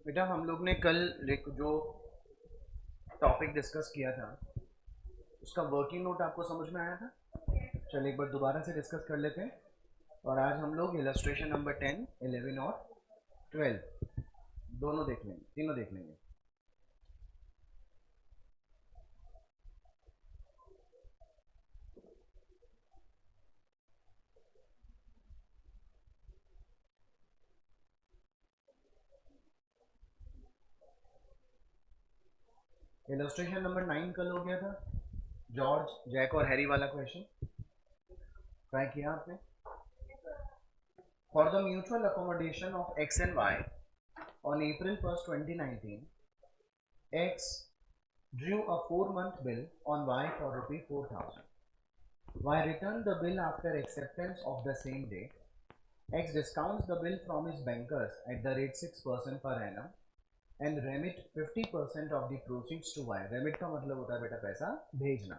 बेटा हम लोग ने कल जो टॉपिक डिस्कस किया था उसका वर्किंग नोट आपको समझ में आया था। चलिए एक बार दोबारा से डिस्कस कर लेते हैं। और आज हम लोग इलस्ट्रेशन नंबर 10, 11 और 12 दोनों देख लेंगे, तीनों देख लेंगे। इलस्ट्रेशन नंबर 9 कल हो गया था, जॉर्ज जैक और हैरी वाला क्वेश्चन। ट्राई किया आपने? For the mutual accommodation of X and Y on April 1st 2019, X drew a 4-month bill on Y for Rs 4,000. Y returned the bill after acceptance of the same date. X discounts the bill from his bankers at the rate 6% per annum and remit 50% of the proceeds to Y. Remit का मतलब होता है बेटा पैसा भेजना.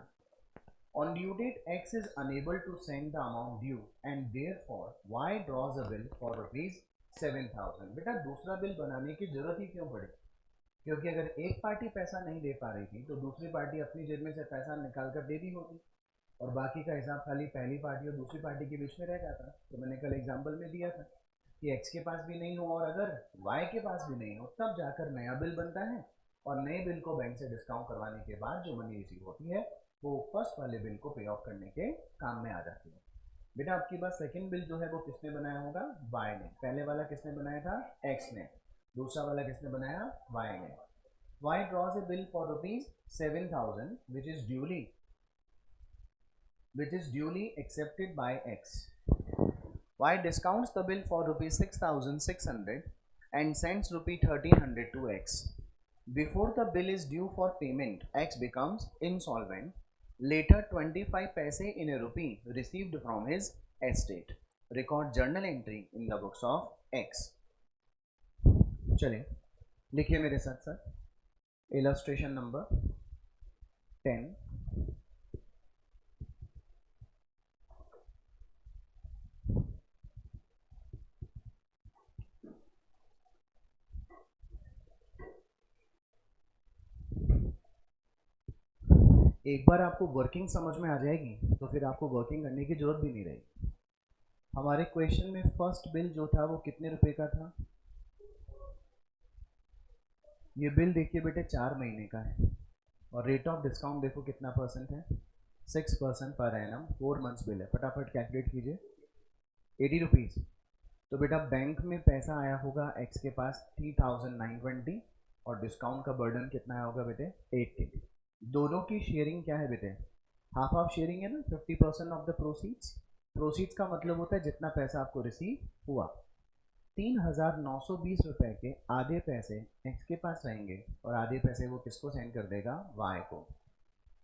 On due date, X is unable to send the amount due and therefore Y draws a bill for Rs 7,000. बेटा दूसरा bill बनाने की जरूरत ही क्यों पड़ी? क्योंकि अगर एक पार्टी पैसा नहीं दे पा रही थी तो दूसरी पार्टी अपनी जेब में से पैसा निकाल कर दे दी होती और बाकी का हिसाब खाली पहली पार्टी और दूसरी पार्टी के बीच में रह जाता। तो मैंने कल एग्जांपल में दिया था कि एक्स के पास भी नहीं हो और अगर वाई के पास भी नहीं हो तब जाकर नया बिल बनता है और नए बिल को बैंक से डिस्काउंट करवाने के बाद जो मनी रिसीव होती है वो फर्स्ट वाले बिल को पे ऑफ करने के काम में आ जाती है। बेटा आपके पास सेकंड बिल जो है वो किसने बनाया होगा? वाई ने। पहले वाला किसने बनाया था? एक्स ने। दूसरा वाला किसने बनाया? वाई ने। Y draws a bill for rupees 7,000 which is duly accepted by X. Y discounts the bill for rupees 6,600 and sends rupees 1,300 to X. Before the bill is due for payment, X becomes insolvent. Later, 25 paise in a rupee received from his estate. Record journal entry in the books of X. चलिए लिखिए मेरे साथ साथ illustration number 10। एक बार आपको working समझ में आ जाएगी तो फिर आपको वर्किंग करने की जरूरत भी नहीं रहेगी। हमारे क्वेश्चन में फर्स्ट बिल जो था वो कितने रुपए का था? ये बिल देखिए बेटे 4 महीने का है और रेट ऑफ डिस्काउंट देखो कितना परसेंट है? 6% पर एनम। 4 मंथ्स बिल है। फटाफट कैलकुलेट कीजिए। 80 रुपीज़। तो बेटा बैंक में पैसा आया होगा एक्स के पास 3,920 और डिस्काउंट का बर्डन कितना आया होगा बेटे? 80। दोनों की शेयरिंग क्या है बेटे? हाफ हाफ शेयरिंग है ना। 50% ऑफ द प्रोसीड्स। प्रोसीड्स का मतलब होता है जितना पैसा आपको रिसीव हुआ। 3,920 रुपए के आधे पैसे एक्स के पास रहेंगे और आधे पैसे वो किसको सेंड कर देगा? वाई को।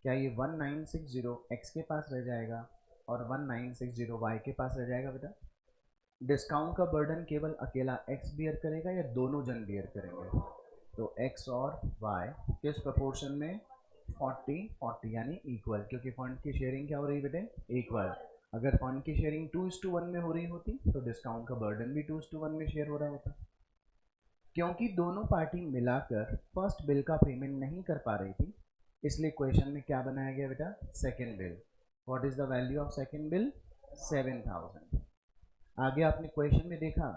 क्या ये 1960 एक्स के पास रह जाएगा और 1960 वाई के पास रह जाएगा बेटा? डिस्काउंट का बर्डन केवल अकेला एक्स बियर करेगा या दोनों जन बियर करेंगे? तो एक्स और वाई किस प्रपोर्शन में? 40-40 यानी इक्वल, क्योंकि फंड की शेयरिंग क्या हो रही है बेटे? इक्वल। अगर फंड की शेयरिंग 2:1 में हो रही होती तो डिस्काउंट का बर्डन भी 2:1 में शेयर हो रहा होता। क्योंकि दोनों पार्टी मिलाकर फर्स्ट बिल का पेमेंट नहीं कर पा रही थी इसलिए क्वेश्चन में क्या बनाया गया बेटा? Second bill. What is the value of second bill? 7,000। आगे आपने क्वेश्चन में देखा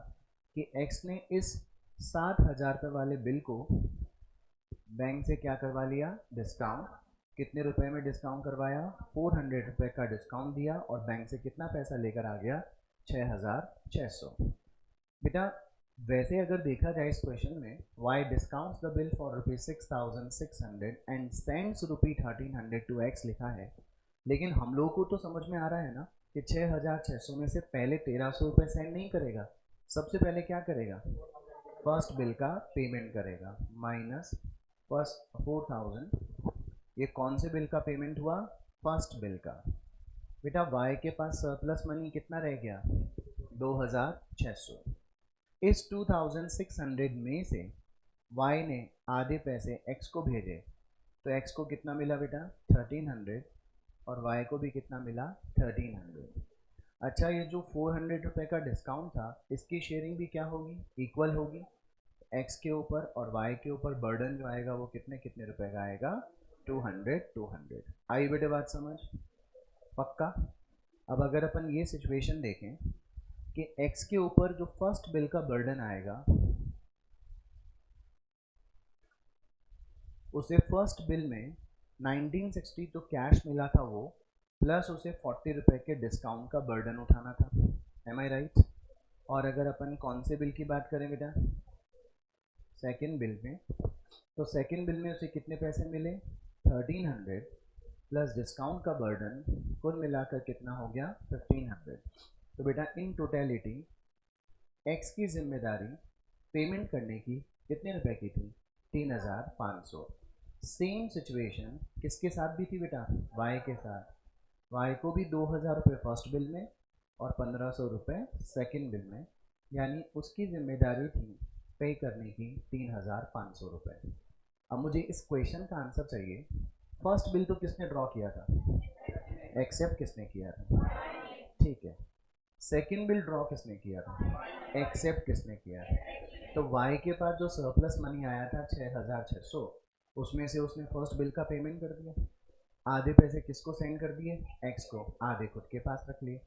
कि एक्स ने इस 7,000 रुपये वाले बिल को बैंक से क्या करवा लिया? डिस्काउंट। कितने रुपए में डिस्काउंट करवाया? 400 रुपये का डिस्काउंट दिया और बैंक से कितना पैसा लेकर आ गया? 6,600। बेटा वैसे अगर देखा जाए इस क्वेश्चन में Y discounts the bill for rupees 6,600 and sends rupee 1,300 to X लिखा है, लेकिन हम लोगों को तो समझ में आ रहा है ना कि 6,600 में से पहले 1,300 रुपये सेंड नहीं करेगा। सबसे पहले क्या करेगा? फर्स्ट बिल का पेमेंट करेगा माइनस फर्स्ट 4,000। ये कौन से बिल का पेमेंट हुआ? फर्स्ट बिल का। बेटा वाई के पास सरप्लस मनी कितना रह गया? 2,600। इस 2,600 में से वाई ने आधे पैसे एक्स को भेजे तो एक्स को कितना मिला बेटा? 1,300 और वाई को भी कितना मिला? 1,300। अच्छा ये जो 400 रुपये का डिस्काउंट था इसकी शेयरिंग भी क्या होगी? इक्वल होगी। एक्स के ऊपर और वाई के ऊपर बर्डन जो आएगा वो कितने कितने रुपए का आएगा, 200। आई बेटे बात समझ, पक्का। अब अगर अपन ये सिचुएशन देखें कि एक्स के ऊपर जो फर्स्ट बिल का बर्डन आएगा उसे फर्स्ट बिल में 1960 जो कैश मिला था वो प्लस उसे 40 रुपए के डिस्काउंट का बर्डन उठाना था। M I right? और अगर अपन कौन से बिल की बात करें बेटा, सेकेंड बिल में, तो सेकेंड बिल में उसे कितने पैसे मिले, 1300 प्लस डिस्काउंट का बर्डन कुल मिलाकर कितना हो गया, 1500। तो बेटा इन टोटलिटी एक्स की जिम्मेदारी पेमेंट करने की कितने रुपए की थी, 3500। सेम सिचुएशन किसके साथ भी थी बेटा, वाई के साथ। वाई को भी 2000 रुपये फर्स्ट बिल में और 1500 रुपये सेकेंड बिल में, यानी उसकी जिम्मेदारी थी पे करने की 3500 रुपये। अब मुझे इस क्वेश्चन का आंसर चाहिए, फर्स्ट बिल तो किसने ड्रॉ किया था, एक्सेप्ट किसने किया था, ठीक है। सेकेंड बिल ड्रॉ किसने किया था, एक्सेप्ट किसने किया है। तो वाई के पास जो सरप्लस मनी आया था 6600, उसमें से उसने फर्स्ट बिल का पेमेंट कर दिया, आधे पैसे किसको सेंड कर दिए, एक्स को, आधे खुद के पास रख लिए।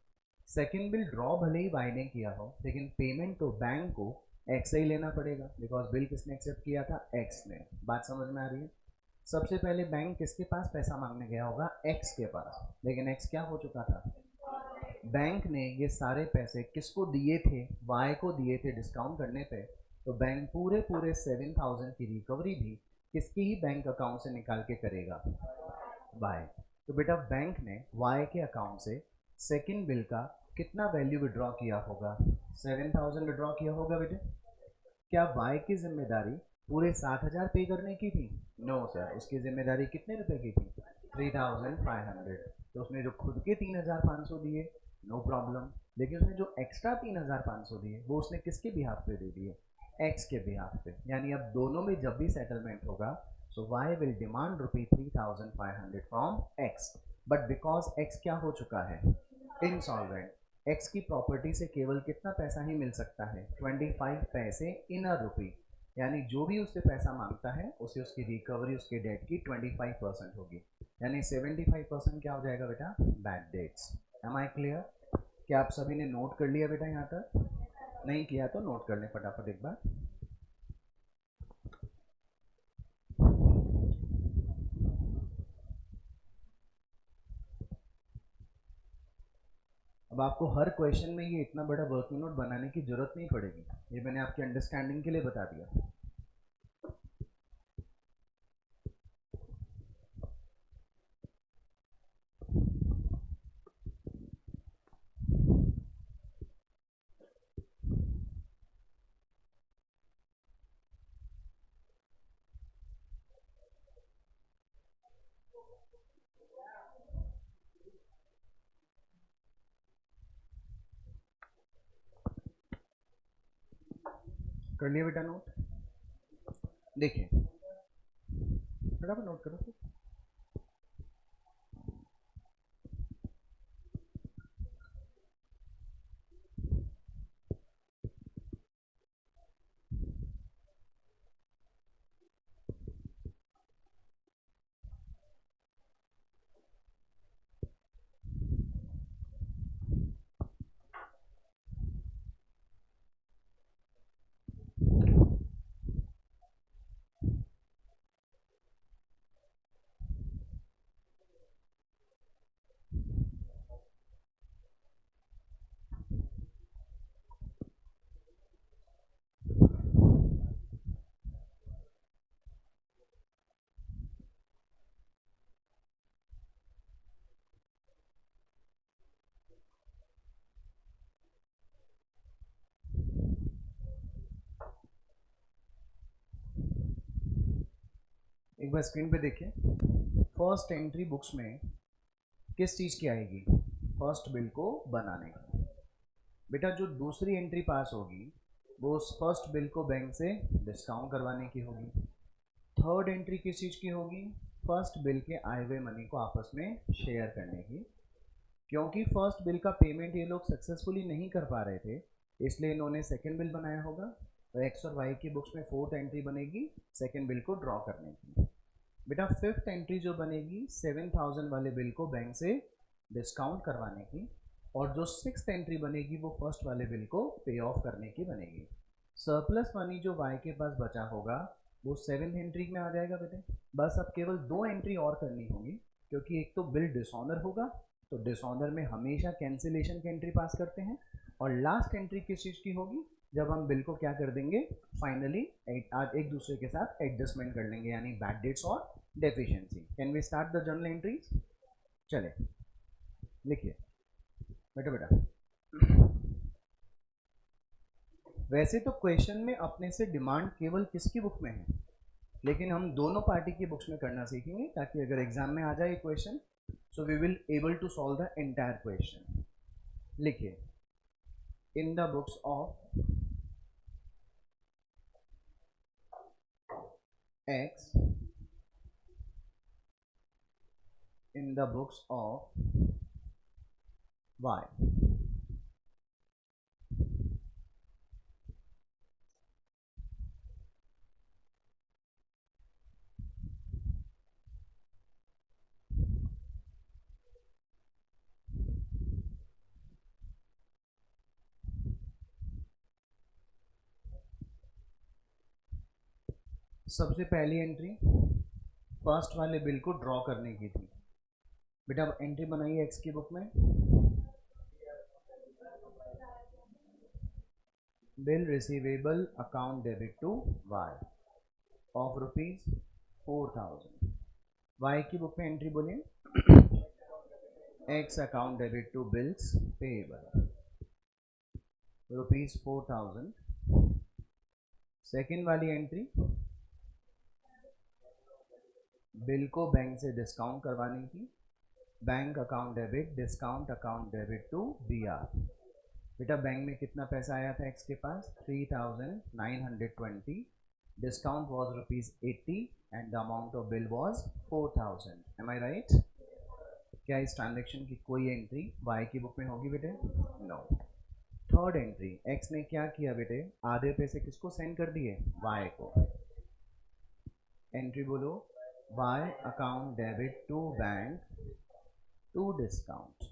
सेकेंड बिल ड्रॉ भले ही वाई ने किया हो लेकिन पेमेंट तो बैंक को एक्स ही लेना पड़ेगा, बिकॉज बिल किसने एक्सेप्ट किया था, एक्स ने। बात समझ में आ रही है? सबसे पहले बैंक किसके पास पैसा मांगने गया होगा, एक्स के पास, लेकिन एक्स क्या हो चुका था, बैंक ने ये सारे पैसे किसको दिए थे, वाई को दिए थे डिस्काउंट करने पे। तो बैंक पूरे पूरे 7000 की रिकवरी भी किसकी ही बैंक अकाउंट से निकाल के करेगा, वाई। तो बेटा बैंक ने वाई के अकाउंट से सेकंड बिल का कितना वैल्यू विड्रॉ किया होगा, 7000 विड्रॉ किया होगा बेटे। क्या वाई की जिम्मेदारी पूरे 7000 पे करने की थी, नो सर, उसकी जिम्मेदारी कितने रुपए की थी, 3500। तो उसने जो खुद के 3500 दिए, नो प्रॉब्लम, लेकिन उसने जो एक्स्ट्रा 3500 दिए वो उसने किसके बिहाफ पे दे दिए, एक्स के बिहाफ पे। यानी अब दोनों में जब भी सेटलमेंट होगा, so Y will demand rupee 3500 from X, but because X क्या हो चुका है, इंसॉल्वेंट, एक्स की प्रॉपर्टी से केवल कितना पैसा ही मिल सकता है, 25 पैसे इन अ रुपी, यानी जो भी उससे पैसा मांगता है उसे उसकी रिकवरी उसके डेट की 25% होगी, यानी 75% क्या हो जाएगा बेटा, bad debts. Am I clear? क्या आप सभी ने नोट कर लिया बेटा यहाँ तक? नहीं किया तो नोट कर लें फटाफट एक बार। अब आपको हर क्वेश्चन में ये इतना बड़ा वर्किंग नोट बनाने की जरूरत नहीं पड़ेगी, ये मैंने आपके अंडरस्टैंडिंग के लिए बता दिया। कर लिया बेटा नोट? देखिए फटाफट नोट करो। एक बार स्क्रीन पे देखिए, फर्स्ट एंट्री बुक्स में किस चीज़ की आएगी, फर्स्ट बिल को बनाने की। बेटा जो दूसरी एंट्री पास होगी वो उस फर्स्ट बिल को बैंक से डिस्काउंट करवाने की होगी। थर्ड एंट्री किस चीज़ की होगी, फर्स्ट बिल के आए हुए मनी को आपस में शेयर करने की। क्योंकि फर्स्ट बिल का पेमेंट ये लोग सक्सेसफुली नहीं कर पा रहे थे, इसलिए इन्होंने सेकेंड बिल बनाया होगा, तो एक्स और वाई की बुक्स में फोर्थ एंट्री बनेगी सेकेंड बिल को ड्रॉ करने की। बेटा फिफ्थ एंट्री जो बनेगी 7000 वाले बिल को बैंक से डिस्काउंट करवाने की, और जो सिक्स्थ एंट्री बनेगी वो फर्स्ट वाले बिल को पे ऑफ करने की बनेगी। सरप्लस मनी जो वाई के पास बचा होगा वो सेवेंथ एंट्री में आ जाएगा बेटे। बस अब केवल दो एंट्री और करनी होगी, क्योंकि एक तो बिल डिसऑनर होगा, तो डिसऑनर में हमेशा कैंसिलेशन की एंट्री पास करते हैं, और लास्ट एंट्री किस चीज़ की होगी, जब हम बिल को क्या कर देंगे, फाइनली आज एक दूसरे के साथ एडजस्टमेंट कर लेंगे, यानी बैड डेट्स और deficiency. Can we start the journal entries? चले लिखिए बेटा। बेटा वैसे तो क्वेश्चन में अपने से डिमांड केवल किसकी बुक में है, लेकिन हम दोनों पार्टी की बुक्स में करना सीखेंगे, ताकि अगर एग्जाम में आ जाए question, so we will able to solve the entire question. लिखिए in the books of X, in the books of y। सबसे पहली एंट्री फर्स्ट वाले बिल को ड्रॉ करने की थी। बेटा अब एंट्री बनाइए एक्स की बुक में, bill receivable account debit to Y of rupees 4000। Y की बुक में एंट्री बोलिए, X account debit to bills payable rupees 4000। Second वाली एंट्री बिल को बैंक से डिस्काउंट करवाने की, bank account debit discount account debit to B R. बेटा bank में कितना पैसा आया था एक्स के पास, 3920, discount was ₹80 and the amount of bill was 4000। Am I right? क्या इस ट्रांजेक्शन की कोई एंट्री वाई की बुक में होगी बेटे? नो। थर्ड एंट्री एक्स ने क्या किया बेटे, आधे पैसे किसको सेंड कर दिए, वाई को। एंट्री बोलो, Y account debit to bank to discount.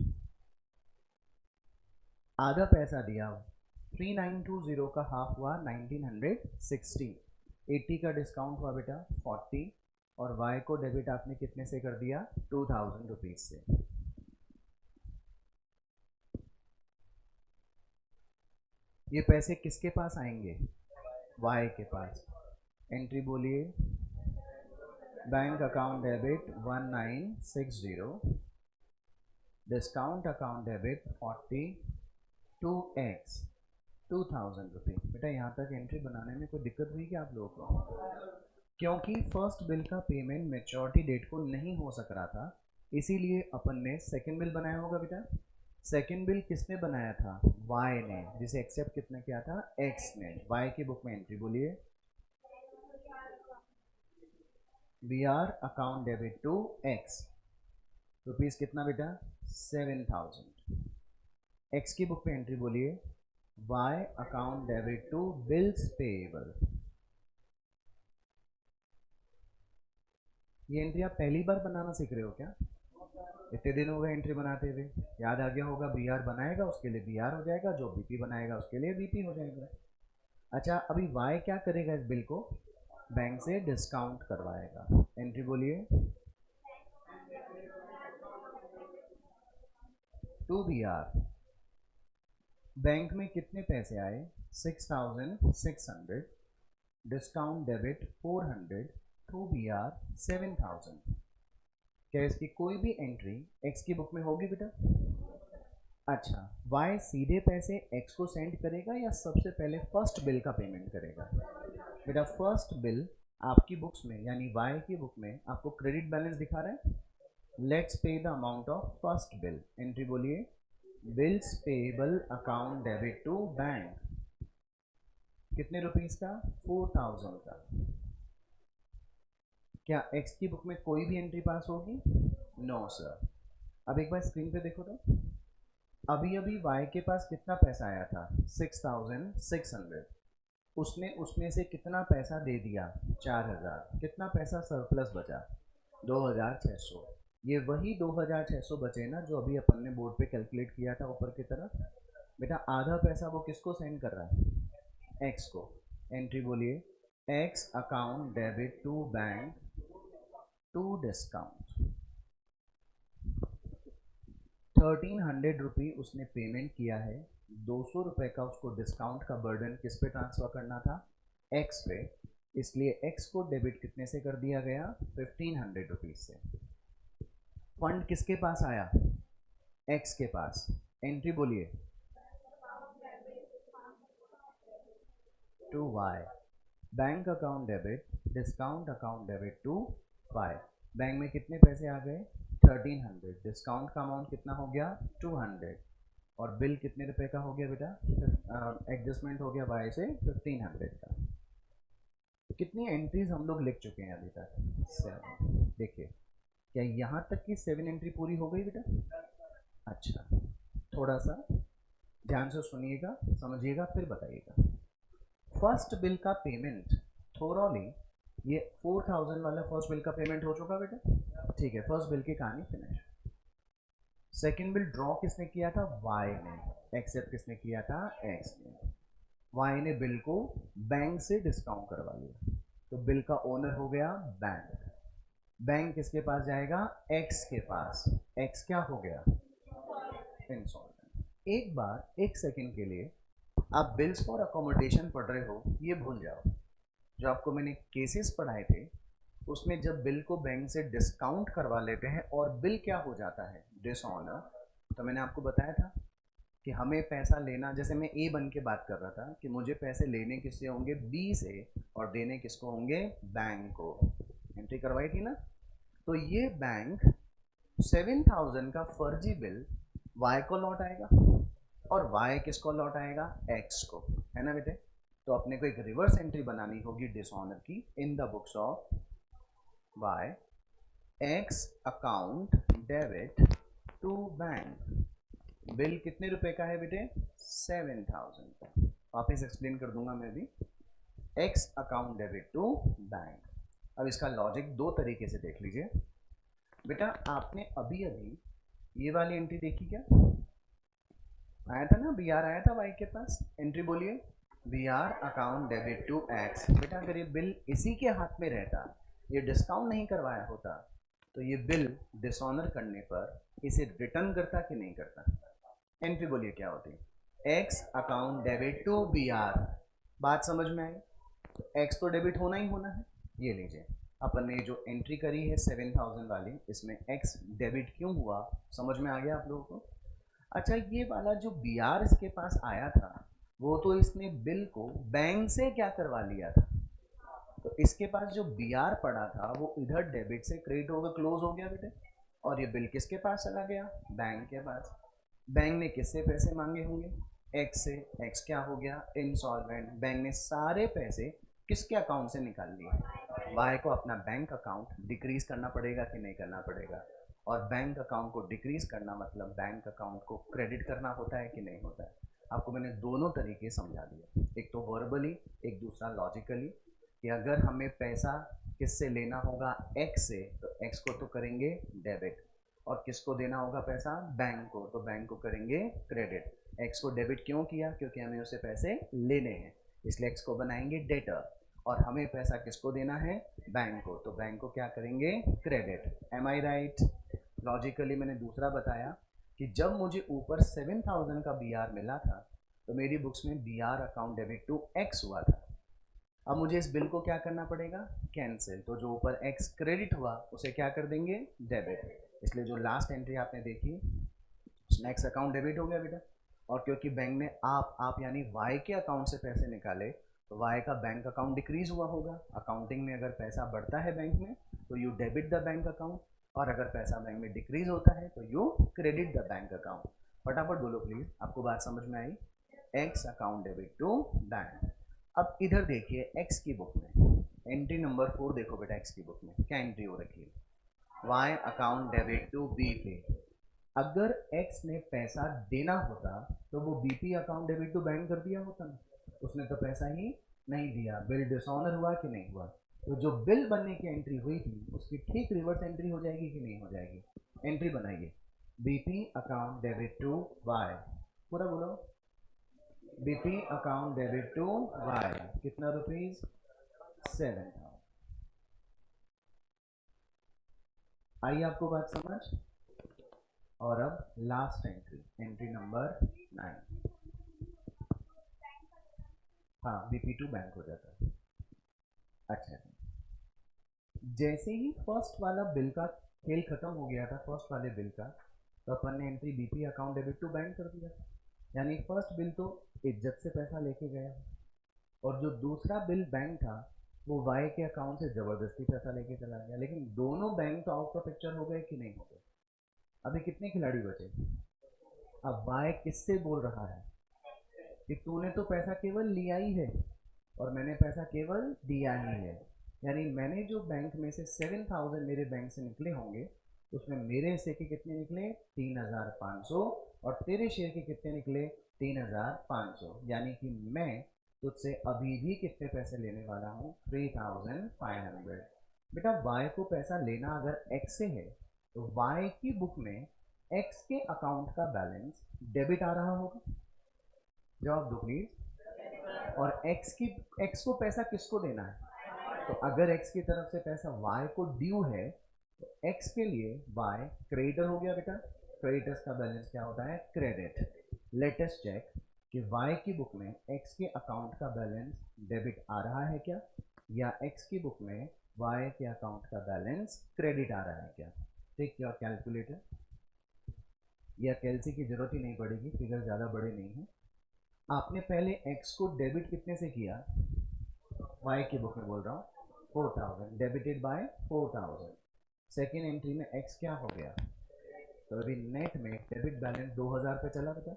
आधा पैसा दिया 3920 का हाफ हुआ 1960, 80 का डिस्काउंट हुआ बेटा 40, और वाई को डेबिट आपने कितने से कर दिया, 2000 रुपीज से। ये पैसे किसके पास आएंगे, वाई के पास। एंट्री बोलिए, bank account debit 1960, discount account debit 40 to X 2000 rupees. बेटा यहाँ तक एंट्री बनाने में कोई दिक्कत हुई क्या आप लोगों को? क्योंकि फर्स्ट बिल का पेमेंट मैच्योरिटी डेट को नहीं हो सक रहा था, इसीलिए अपन ने सेकेंड बिल बनाया होगा बेटा। सेकेंड बिल किसने बनाया था, वाई ने, जिसे एक्सेप्ट कितने किया था, एक्स ने। वाई की बुक में एंट्री बोलिए, B R account debit to X rupees कितना बेटा, 7000। एक्स की बुक में एंट्री बोलिए, Y account debit to bills payable. ये एंट्री आप पहली बार बनाना सीख रहे हो क्या? इतने दिन हो गए एंट्री बनाते हुए, याद आ गया होगा, बी आर बनाएगा उसके लिए बी आर हो जाएगा, जो बीपी बनाएगा उसके लिए बीपी हो जाएगा। अच्छा अभी वाई क्या करेगा, इस बिल को बैंक से डिस्काउंट करवाएगा। एंट्री बोलिए, टू बी आर। बैंक में कितने पैसे आए, 6600, discount debit 400 to B R 7000। क्या इसकी कोई भी एंट्री एक्स की बुक में होगी बेटा? अच्छा, वाई सीधे पैसे एक्स को सेंड करेगा या सबसे पहले फर्स्ट बिल का पेमेंट करेगा? बेटा फर्स्ट बिल आपकी बुक्स में यानी वाई की बुक में आपको क्रेडिट बैलेंस दिखा रहा है, let's pay the amount of first bill. Entry बोलिए, bills payable account debit to bank, कितने रुपीस का, 4000 का। क्या एक्स की बुक में कोई भी एंट्री पास होगी? No sir. अब एक बार स्क्रीन पे देखो तो, अभी अभी वाई के पास कितना पैसा आया था, 6600, उसने उसमें से कितना पैसा दे दिया, 4000, कितना पैसा सरप्लस बचा, 2600। ये वही 2600 बचे ना जो अभी अपन ने बोर्ड पे कैलकुलेट किया था ऊपर की तरफ। बेटा आधा पैसा वो किसको सेंड कर रहा है, एक्स को। एंट्री बोलिए, X account debit to bank to discount. 1300 rupee उसने पेमेंट किया है, 200 रुपये का उसको डिस्काउंट का बर्डन किस पे ट्रांसफ़र करना था, एक्स पे। इसलिए एक्स को डेबिट कितने से कर दिया गया, 1500 रुपीज़ से। फंड किसके पास आया, एक्स के पास। एंट्री बोलिए, to Y. Bank account debit, discount account debit to Y. Bank में कितने पैसे आ गए, 1300। डिस्काउंट का अमाउंट कितना हो गया, 200। और बिल कितने रुपए का हो गया बेटा, एडजस्टमेंट हो गया वाई से 1500 का। तो कितनी एंट्रीज हम लोग लिख चुके हैं अभी तक, 7। देखिए क्या यहाँ तक की 7 एंट्री पूरी हो गई बेटा। अच्छा, थोड़ा सा ध्यान से सुनिएगा, समझिएगा, फिर बताइएगा। फर्स्ट बिल का पेमेंट थोरली, ये 4000 वाला फर्स्ट बिल का पेमेंट हो चुका बेटा, ठीक है। फर्स्ट बिल की कहानी फिनिश। सेकेंड बिल ड्रॉ किसने किया था, वाई ने। एक्सेप्ट किसने किया था, एक्स ने। वाई ने बिल को बैंक से डिस्काउंट करवा लिया, तो बिल का ओनर हो गया बैंक। बैंक किसके पास जाएगा, एक्स के पास। एक्स क्या हो गया, इंसॉल्वेंट। एक बार एक सेकंड के लिए आप बिल्स फॉर अकोमोडेशन पढ़ रहे हो, ये भूल जाओ। जो आपको मैंने केसेस पढ़ाए थे उसमें जब बिल को बैंक से डिस्काउंट करवा लेते हैं और बिल क्या हो जाता है, डिसऑनर, तो मैंने आपको बताया था कि हमें पैसा लेना, जैसे मैं ए बन के बात कर रहा था कि मुझे पैसे लेने किससे होंगे, बी से, और देने किसको होंगे, बैंक को। एंट्री करवाई थी ना। तो ये बैंक 7000 का फर्जी बिल वाई को लौट आएगा, और वाई किसको लौट आएगा, एक्स को, है ना बेटे। तो अपने को एक रिवर्स एंट्री बनानी होगी डिसऑनर की, in the books of Y X account debit to bank. Bill कितने रुपए का है बेटे, 7000 का। वापस एक्सप्लेन कर दूंगा मैं भी। X account debit to bank. अब इसका लॉजिक दो तरीके से देख लीजिए बेटा। आपने अभी अभी ये वाली एंट्री देखी क्या, आया था ना, बी आर आया था वाई के पास। एंट्री बोलिए, B R account debit to X. बेटा अगर ये बिल इसी के हाथ में रहता, ये डिस्काउंट नहीं करवाया होता, तो ये बिल डिसऑनर करने पर इसे रिटर्न करता कि नहीं करता। एंट्री बोलिए क्या होती, X account debit to B R. बात समझ में आई, तो एक्स तो डेबिट होना ही होना है। ये लीजिए, अपन ने जो एंट्री करी है 7000 वाली, इसमें एक्स डेबिट क्यों हुआ, समझ में आ गया आप लोगों को। अच्छा, ये वाला जो बी आर इसके पास आया था, वो तो इसने बिल को बैंक से क्या करवा लिया था, तो इसके पास जो बी आर पड़ा था वो इधर डेबिट से क्रेडिट होकर क्लोज हो गया बेटे, और ये बिल किसके पास चला गया, बैंक के पास। बैंक ने किससे पैसे मांगे होंगे, एक्स से। एक्स क्या हो गया, इंसॉल्वेंट। बैंक ने सारे पैसे किसके अकाउंट से निकाल लिए, वाई को अपना बैंक अकाउंट डिक्रीज करना पड़ेगा कि नहीं करना पड़ेगा। और बैंक अकाउंट को डिक्रीज करना मतलब बैंक अकाउंट को क्रेडिट करना होता है कि नहीं होता है। आपको मैंने दोनों तरीके समझा दिए, एक तो वर्बली, एक दूसरा लॉजिकली, कि अगर हमें पैसा किससे लेना होगा, एक्स से, तो एक्स को तो करेंगे डेबिट, और किसको देना होगा पैसा, बैंक को, तो बैंक को करेंगे क्रेडिट। एक्स को डेबिट क्यों किया, क्योंकि हमें उससे पैसे लेने हैं, इसलिए एक्स को बनाएंगे डेटर। और हमें पैसा किसको देना है, बैंक को, तो बैंक को क्या करेंगे, credit. M I right. Logically मैंने दूसरा बताया कि जब मुझे ऊपर 7000 का बी आर मिला था, तो मेरी बुक्स में B R account debit to X हुआ था। अब मुझे इस बिल को क्या करना पड़ेगा, कैंसिल। तो जो ऊपर एक्स क्रेडिट हुआ उसे क्या कर देंगे, डेबिट। इसलिए जो लास्ट एंट्री आपने देखी उसमें एक्स अकाउंट डेबिट हो गया बेटा। और क्योंकि बैंक ने आप यानी वाई के अकाउंट से पैसे निकाले, तो वाई का बैंक अकाउंट डिक्रीज हुआ होगा। अकाउंटिंग में अगर पैसा बढ़ता है बैंक में तो you debit the bank account, और अगर पैसा बैंक में डिक्रीज होता है तो you credit the bank account. फटाफट बोलो प्लीज, आपको बात समझ में आई, X account debit to bank. अब इधर देखिए एक्स की बुक में एंट्री नंबर 4 देखो बेटा, एक्स की बुक में क्या एंट्री हो रखी है, Y account debit to B P. अगर एक्स ने पैसा देना होता तो वो BP account debit to bank कर दिया होता ना, उसने तो पैसा ही नहीं दिया, बिल डिसऑनर हुआ कि नहीं हुआ? तो जो बिल बनने की एंट्री हुई थी उसकी ठीक रिवर्स एंट्री हो जाएगी कि नहीं हो जाएगी? एंट्री बनाइए, BP account debit to Y, पूरा बोलो, BP account debit to Y, कितना रुपीज? 7,000। आई आपको बात समझ? और अब लास्ट एंट्री, एंट्री नंबर 9। हाँ, बीपी टू बैंक हो जाता है। अच्छा, जैसे ही फर्स्ट वाला बिल का खेल खत्म हो गया था, फर्स्ट वाले बिल का, तो अपन ने entry BP account debit to bank कर दिया। यानी फर्स्ट बिल तो इज्जत से पैसा लेके गया, और जो दूसरा बिल बैंक था वो वाई के अकाउंट से जबरदस्ती पैसा लेके चला गया। लेकिन दोनों बैंक तो आउट ऑफ पिक्चर हो गए कि नहीं हो गए? अभी कितने खिलाड़ी बचे? अब वाई किससे बोल रहा है कि तूने तो पैसा केवल लिया ही है और मैंने पैसा केवल दिया ही है। यानी मैंने जो बैंक में से 7,000 मेरे बैंक से निकले होंगे, उसमें मेरे हिस्से के कितने निकले? 3,500, और तेरे शेयर के कितने निकले? 3,500। यानी कि मैं तुझसे अभी भी कितने पैसे लेने वाला हूँ? 3,500। बेटा y को पैसा लेना अगर x से है तो y की बुक में x के अकाउंट का बैलेंस डेबिट आ रहा होगा। जवाब दो प्लीज। और x को पैसा किसको देना है? तो अगर x की तरफ से पैसा y को ड्यू है तो x के लिए y क्रेडिटर हो गया बेटा। क्रेडिटर्स का बैलेंस क्या होता है? क्रेडिट। लेटेस्ट चेक कि y की बुक में x के अकाउंट का बैलेंस डेबिट आ रहा है क्या, या x की बुक में y के अकाउंट का बैलेंस क्रेडिट आ रहा है क्या? टेक योर कैलकुलेटर, या कैलसी की जरूरत ही नहीं पड़ेगी, फिगर ज़्यादा बड़े नहीं है। आपने पहले x को डेबिट कितने से किया? y की बुक में बोल रहा हूँ, 4,000 डेबिटेड बाय 4,000। सेकेंड एंट्री में x क्या हो गया? तो अभी नेट में डेबिट बैलेंस 2,000 पे चला बेटा।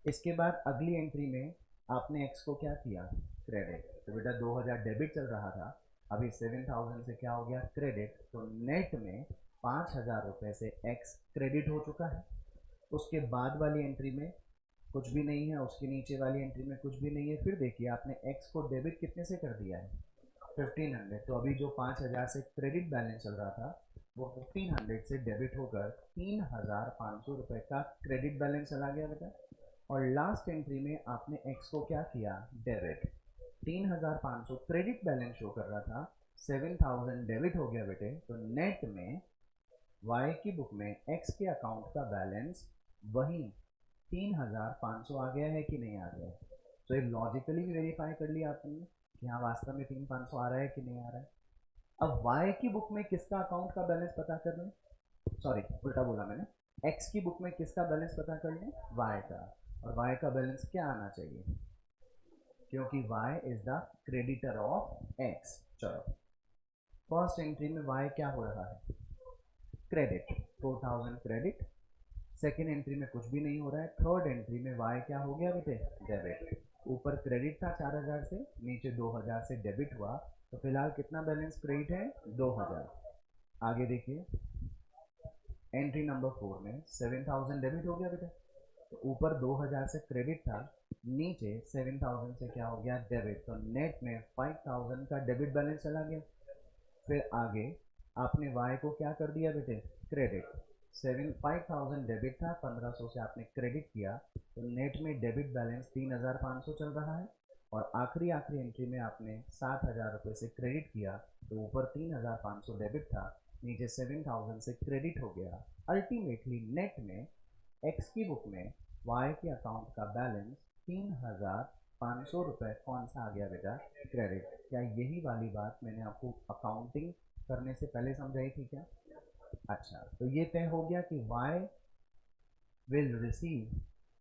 इसके बाद अगली एंट्री में आपने x को क्या किया? क्रेडिट। तो बेटा 2,000 डेबिट चल रहा था, अभी 7,000 से क्या हो गया? क्रेडिट। तो नेट में 5,000 रुपये से x क्रेडिट हो चुका है। उसके बाद वाली एंट्री में कुछ भी नहीं है, उसके नीचे वाली एंट्री में कुछ भी नहीं है। फिर देखिए आपने x को डेबिट कितने से कर दिया है? 1,500। तो अभी जो 5,000 से क्रेडिट बैलेंस चल रहा था वो 1,500 से डेबिट होकर 3,500 रुपये का क्रेडिट बैलेंस चला गया बेटा। और लास्ट एंट्री में आपने x को क्या किया? डेबिट। 3,500 क्रेडिट बैलेंस शो कर रहा था, 7,000 डेबिट हो गया बेटे। तो नेट में y की बुक में x के अकाउंट का बैलेंस वही 3,500 आ गया है कि नहीं आ गया? तो ये लॉजिकली भी वेरीफाई कर लिया आपने कि हाँ वास्तव में 3,500 आ रहा है कि नहीं आ रहा है। अब y की बुक में किसका अकाउंट का बैलेंस पता कर लें, सॉरी उल्टा बोला मैंने, x की बुक में किसका बैलेंस पता कर लें? y का। और y का बैलेंस क्या आना चाहिए, क्योंकि y is the creditor of x। चलो, फर्स्ट एंट्री में y क्या हो रहा है? Credit, 4,000 credit. सेकेंड एंट्री में कुछ भी नहीं हो रहा है। थर्ड एंट्री में y क्या हो गया बेटे? डेबिट। ऊपर क्रेडिट था 4,000 से, नीचे 2,000 से डेबिट हुआ, तो फिलहाल कितना बैलेंस क्रेडिट है? 2,000। आगे देखिए, एंट्री नंबर 4 में 7,000 डेबिट हो गया बेटा। तो ऊपर 2,000 से क्रेडिट था, नीचे 7,000 से क्या हो गया? डेबिट। तो नेट में 5,000 का डेबिट बैलेंस चला गया। फिर आगे आपने y को क्या कर दिया बेटे? क्रेडिट। 5,000 डेबिट था, 1,500 से आपने क्रेडिट किया, तो नेट में डेबिट बैलेंस 3,500 चल रहा है। और आखिरी एंट्री में आपने 7,000 रुपये से क्रेडिट किया, तो ऊपर 3,500 डेबिट था, नीचे 7,000 से क्रेडिट हो गया। अल्टीमेटली नेट में x की बुक में y के अकाउंट का बैलेंस 3,500 रुपये कौन सा आ गया बेटा? क्रेडिट। क्या यही वाली बात मैंने आपको अकाउंटिंग करने से पहले समझाई थी क्या? अच्छा, तो ये तय हो गया कि y will receive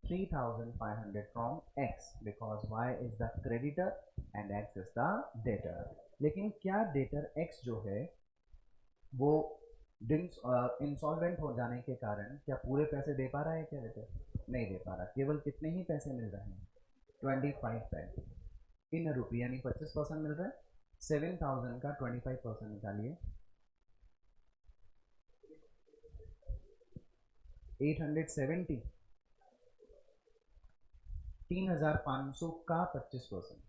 3,500 from x because y is the creditor and x is the debtor। लेकिन क्या डेटर x जो है वो इंसॉल्वेंट हो जाने के कारण क्या पूरे पैसे दे पा रहा है क्या बेटे? नहीं दे पा रहा। केवल कितने ही पैसे मिल रहे हैं? 25 पैसे इन रुपये, यानी 25% मिल रहा है। 7,000 का 25% निकालिए, 870। 3,500 का 25%,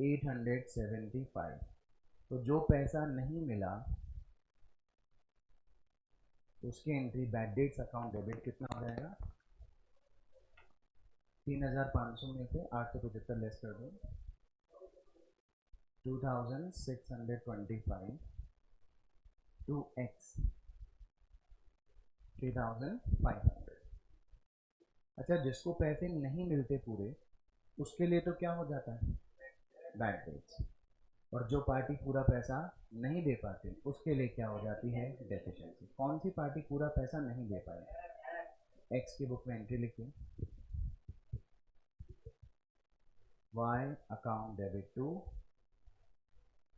875। तो जो पैसा नहीं मिला उसकी entry bad debts account debit कितना हो जाएगा? 3500 में से 875 लेस कर दो, 2625 टू एक्स 3500। अच्छा, जिसको पैसे नहीं मिलते पूरे उसके लिए तो क्या हो जाता है? Bad debts. और जो पार्टी पूरा पैसा नहीं दे पाती उसके लिए क्या हो जाती है? डेफिशिएंसी। कौन सी पार्टी पूरा पैसा नहीं दे पाई? एक्स की बुक में एंट्री लिखिए, Y account debit to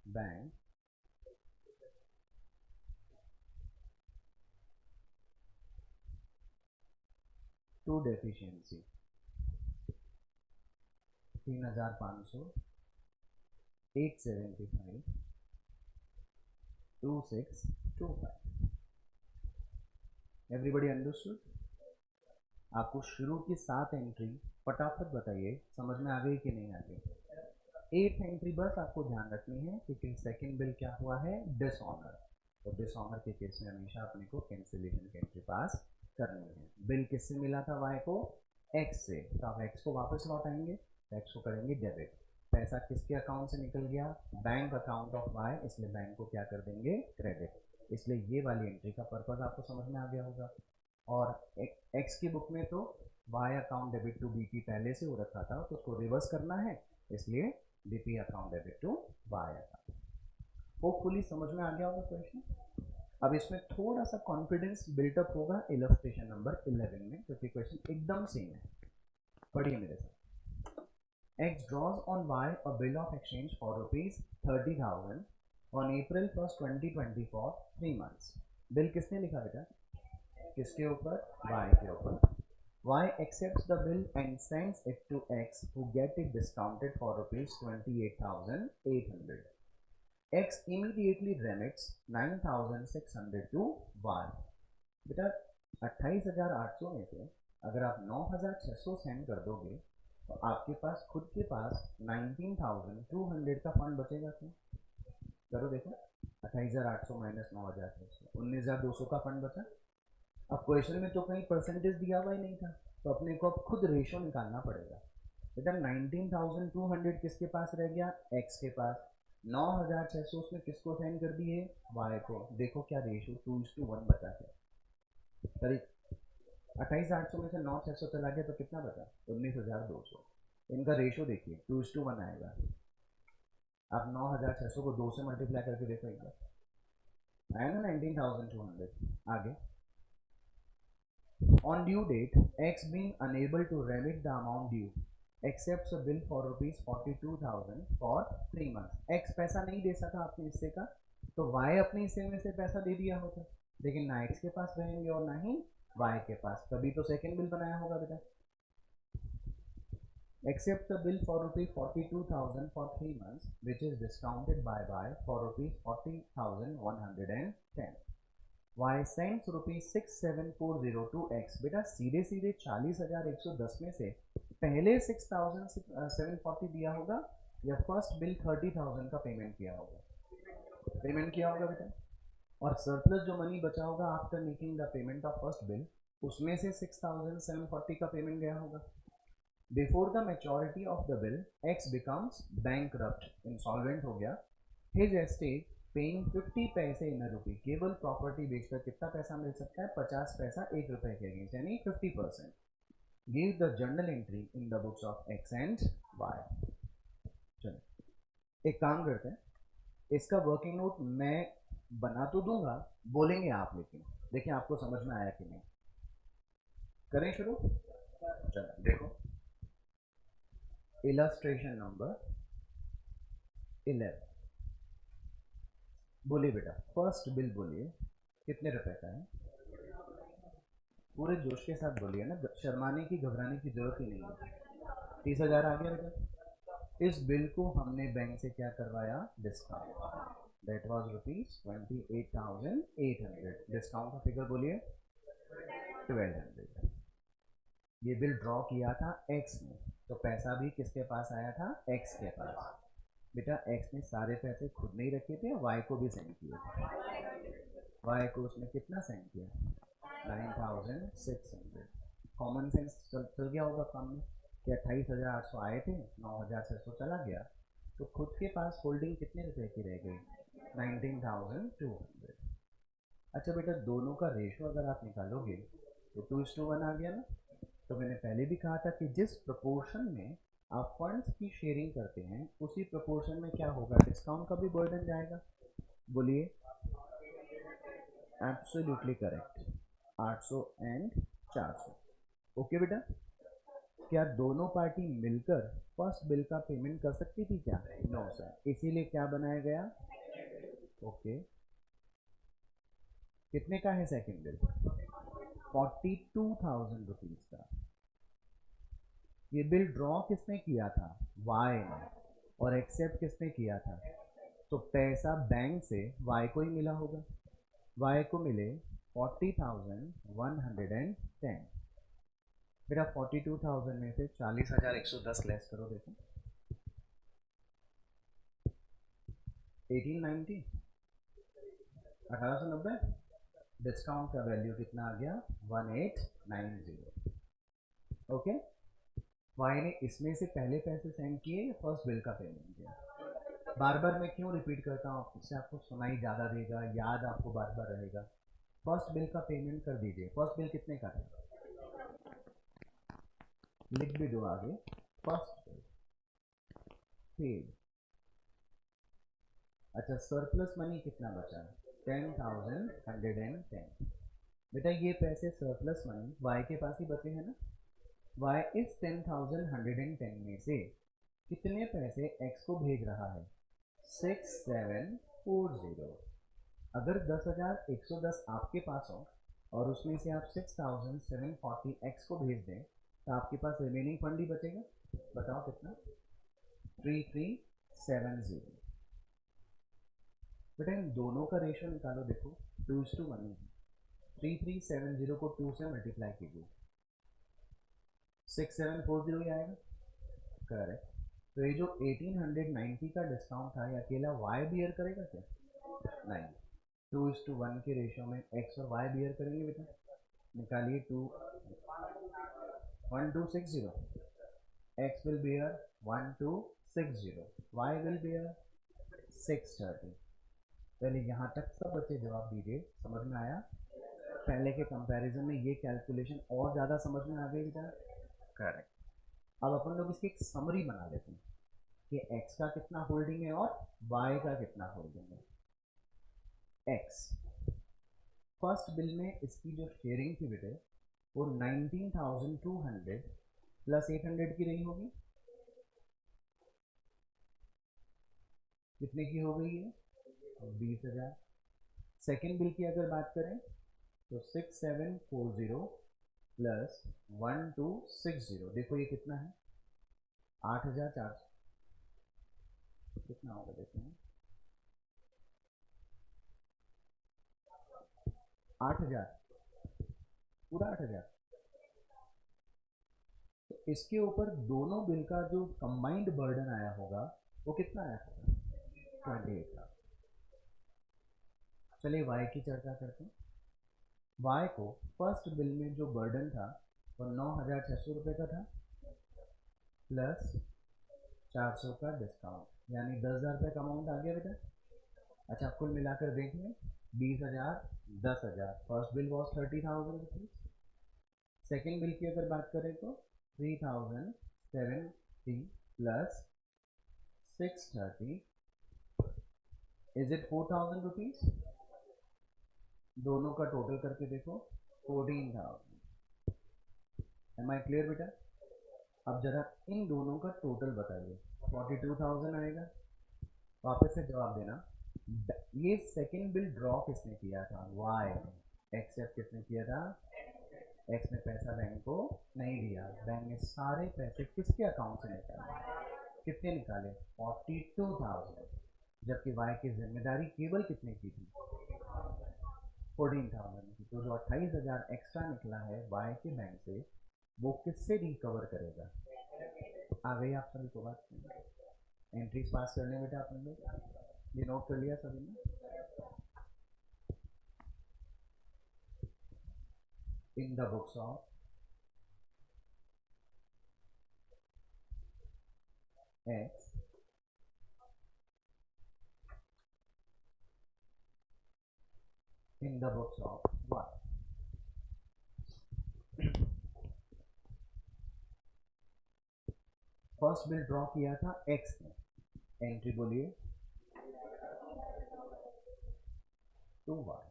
bank to deficiency 3500, 875, 2625। Everybody understood? आपको शुरू की 7 एंट्री फटाफट बताइए समझ में आ गई कि नहीं आ गई? 8th एंट्री बस आपको ध्यान रखनी है क्योंकि सेकंड बिल क्या हुआ है? डिसऑनर। तो डिसऑनर के केस में हमेशा अपने को कैंसिलेशन की एंट्री पास करनी है। बिल किससे मिला था? वाई को एक्स से। तो आप एक्स को वापस लौटाएंगे, एक्स को करेंगे डेबिट। पैसा किसके अकाउंट से निकल गया? बैंक अकाउंट ऑफ वाई, इसलिए बैंक को क्या कर देंगे? क्रेडिट। इसलिए ये वाली एंट्री का पर्पज आपको समझ में आ गया होगा। और एक्स की बुक में तो Y account debit to BP पहले से हो रखा था तो उसको रिवर्स करना है, इसलिए BP account debit to Y account. Hopefully समझ में आ गया होगा क्वेश्चन। अब इसमें थोड़ा सा कॉन्फिडेंस बिल्टअप होगा इलस्ट्रेशन नंबर 11 में क्योंकि क्वेश्चन एकदम सेम है। पढ़िए मेरे साथ। X draws on Y a bill of exchange for rupees 30,000 on April 1st 2020 for 3 months। Bill किसने लिखा बेटा? किसके ऊपर? Y के ऊपर। Y accepts the bill and sends it to X who get it discounted for rupees 28,800। X immediately remits 9,600 to Y। बेटा 28,800 में से अगर आप 9,600 सेंड कर दोगे तो आपके पास खुद के पास 19,200 का फंड बचेगा क्यों? करो देखो, 28,800 माइनस 9,600, 19,200 का फंड बचा। अब क्वेश्चन में तो कहीं परसेंटेज दिया हुआ ही नहीं था तो अपने को अब खुद रेशो निकालना पड़ेगा। बेटा 19,200 किसके पास रह गया? एक्स के पास। 9,600 उसने किसको सेंड कर दिए? वाई को। देखो क्या रेशो 2:1 बचा है। करीब 28,800 में से 9,600 चला गया तो कितना बचा? 19,200। इनका रेशो देखिए 2:1 आएगा। आप 9,600 को 2 से मल्टीप्लाई करके देखो एक बार, आया ना 19,200। आगे, on due date X being unable to remit the amount due accepts a bill for rupees 42,000 for 3 months. X पैसा नहीं दे सका अपने हिस्से का तो वाई अपने हिस्से में से पैसा दे दिया होता, लेकिन ना एक्स के पास रहेंगे और ना ही वाई के पास, तभी तो सेकेंड बिल बनाया होगा बेटा। Accepts a bill for rupees 42,000 for 3 months which is discounted by Y for rupees 40,110। Y sends rupees 6,740 to X। बेटा सीधे सीधे 40,110 में से पहले 6,740 दिया होगा या फर्स्ट बिल 30,000 का पेमेंट किया होगा? पेमेंट किया होगा बेटा। और सरप्लस जो मनी बचा होगा after making the payment of first bill उसमें से 6,740 का पेमेंट गया होगा। Before the maturity of the bill, X becomes bankrupt, insolvent हो गया। His estate paying 50 पैसे इन रुपी। केवल प्रॉपर्टी बेचकर कितना पैसा मिल सकता है? 50 पैसा 1 रुपए के अगेंस्ट, यानी 50%। Give the journal entry in the books of X and Y। चलो एक काम करते हैं, इसका वर्किंग नोट मैं बना तो दूंगा, बोलेंगे आप, लेकिन देखिए आपको समझ में आया कि नहीं। करें शुरू? चलो देखो, इलस्ट्रेशन नंबर 11। बोलिए बेटा, फर्स्ट बिल बोलिए, कितने रुपए का है? पूरे जोश के साथ बोलिए ना, शर्माने की घबराने की जरूरत ही नहीं है। 30,000 आ गया बेटा। इस बिल को हमने बैंक से क्या करवाया? Discount. That was rupees 28,800। Discount का फिगर बोलिए 1,200। ये बिल ड्रॉ किया था एक्स ने तो पैसा भी किसके पास आया था? एक्स के पास। बेटा एक्स ने सारे पैसे खुद नहीं रखे थे, वाई को भी सेंड किए थे। वाई को उसने कितना सेंड किया? 9600। कॉमन सेंस चल गया होगा काम में कि 28,800 आए थे, 9,600 चला गया, तो खुद के पास होल्डिंग कितने रुपए की रह गई? 19,200। अच्छा बेटा, दोनों का रेशो अगर आप निकालोगे तो 2:1 आ गया ना। तो मैंने पहले भी कहा था कि जिस प्रोपोर्शन में आप फंड्स की शेयरिंग करते हैं उसी प्रोपोर्शन में क्या होगा, डिस्काउंट का भी बर्डन जाएगा। बोलिए। Absolutely correct. 800 एंड 400। ओके बेटा, क्या दोनों पार्टी मिलकर फर्स्ट बिल का पेमेंट कर सकती थी क्या? नो सर, इसीलिए क्या बनाया गया? ओके। कितने का है सेकंड बिल? 42,000 रुपीज का। ये बिल ड्रॉ किसने किया था? वाई ने। और एक्सेप्ट किसने किया था? तो पैसा बैंक से वाई को ही मिला होगा। वाई को मिले 40,110। मेरा 42,000 में से 40,110 लेस करो, देखो 1890, 1890। डिस्काउंट का वैल्यू कितना आ गया? 1890। ओके। वाई ने इसमें से पहले पैसे सेंड किए या फर्स्ट बिल का पेमेंट किया? बार बार मैं क्यों रिपीट करता हूँ, इससे आपको सुनाई ज़्यादा देगा, याद आपको बार बार रहेगा। फर्स्ट बिल का पेमेंट कर दीजिए। फर्स्ट बिल कितने का है? लिख भी दो आगे। First bill paid. अच्छा, सरप्लस मनी कितना बचा? 10,110। बेटा ये पैसे सरप्लस मनी वाई के पास ही बचे हैं ना। वाई इस 10,110 में से कितने पैसे एक्स को भेज रहा है? 6740। अगर 10,110 आपके पास हो और उसमें से आप 6,740 एक्स को भेज दें तो आपके पास रिमेनिंग फंड ही बचेगा। बताओ कितना? 3370। बेटा इन दोनों का रेशियो निकालो, देखो 2:1 है। 3370 को 2 से मल्टीप्लाई कीजिए, 6740 ही आएगा। करेक्ट। तो ये जो 1890 का डिस्काउंट था ये अकेला वाई बियर करेगा क्या? नहीं। 2:1 के रेशियो में एक्स और वाई बियर करेंगे बेटा। निकालिए 1260। X will bear 1260, Y will bear 630। पहले यहाँ तक सब बच्चे जवाब दीजिए। समझ में आया? पहले के कंपैरिजन में ये कैलकुलेशन और ज़्यादा समझ में आ गई बेटा। करेक्ट। अब अपन लोग इसकी एक समरी बना लेते हैं कि x का कितना होल्डिंग है और y का कितना होल्डिंग है। x फर्स्ट बिल में इसकी जो शेयरिंग थी बेटे वो 19,200 प्लस 800 की रही होगी। कितने की हो गई है? 20,000। सेकेंड बिल की अगर बात करें तो 6740 प्लस 1260, देखो ये कितना है? 8,400। कितना होगा देखते हैं। 8,000, पूरा 8,000। तो इसके ऊपर दोनों बिल का जो कंबाइंड बर्डन आया होगा वो कितना आया होगा? 28,000। चलिए वाई की चर्चा करते हैं। वाई को फर्स्ट बिल में जो बर्डन था वो 9,600 रुपये का था प्लस 400 का डिस्काउंट, यानी 10,000 रुपये का अमाउंट आ गया बेटा। अच्छा, कुल मिलाकर देखें 20,000, 10,000। First bill was 30,000 rupees. Second bill की अगर बात करें तो 3,070 प्लस 630 इज इट 4,000 रुपीज। दोनों का टोटल करके देखो 14,000। एम आई क्लियर बेटा? अब जरा इन दोनों का टोटल बताइए। 42,000 आएगा। वापस से जवाब देना। ये सेकेंड बिल ड्रॉ किसने किया था? वाई। एक्सेप्ट किसने किया था? एक्स ने पैसा बैंक को नहीं दिया। बैंक ने सारे पैसे किसके अकाउंट से निकाले? कितने निकाले? 42,000। जबकि वाई की जिम्मेदारी केवल कितने की थी? 14,000 की। तो जो 28,000 एक्स्ट्रा निकला है वाई के बैंक से वो किससे रिकवर करेगा? आ गई आप सभी को बात? एंट्रीज पास कर लें बेटा आपने लोग, ये नोट कर लिया सभी ने। In the books of X in the books of Y. First bill draw किया था एक्स ने, एंट्री बोलिए to Y.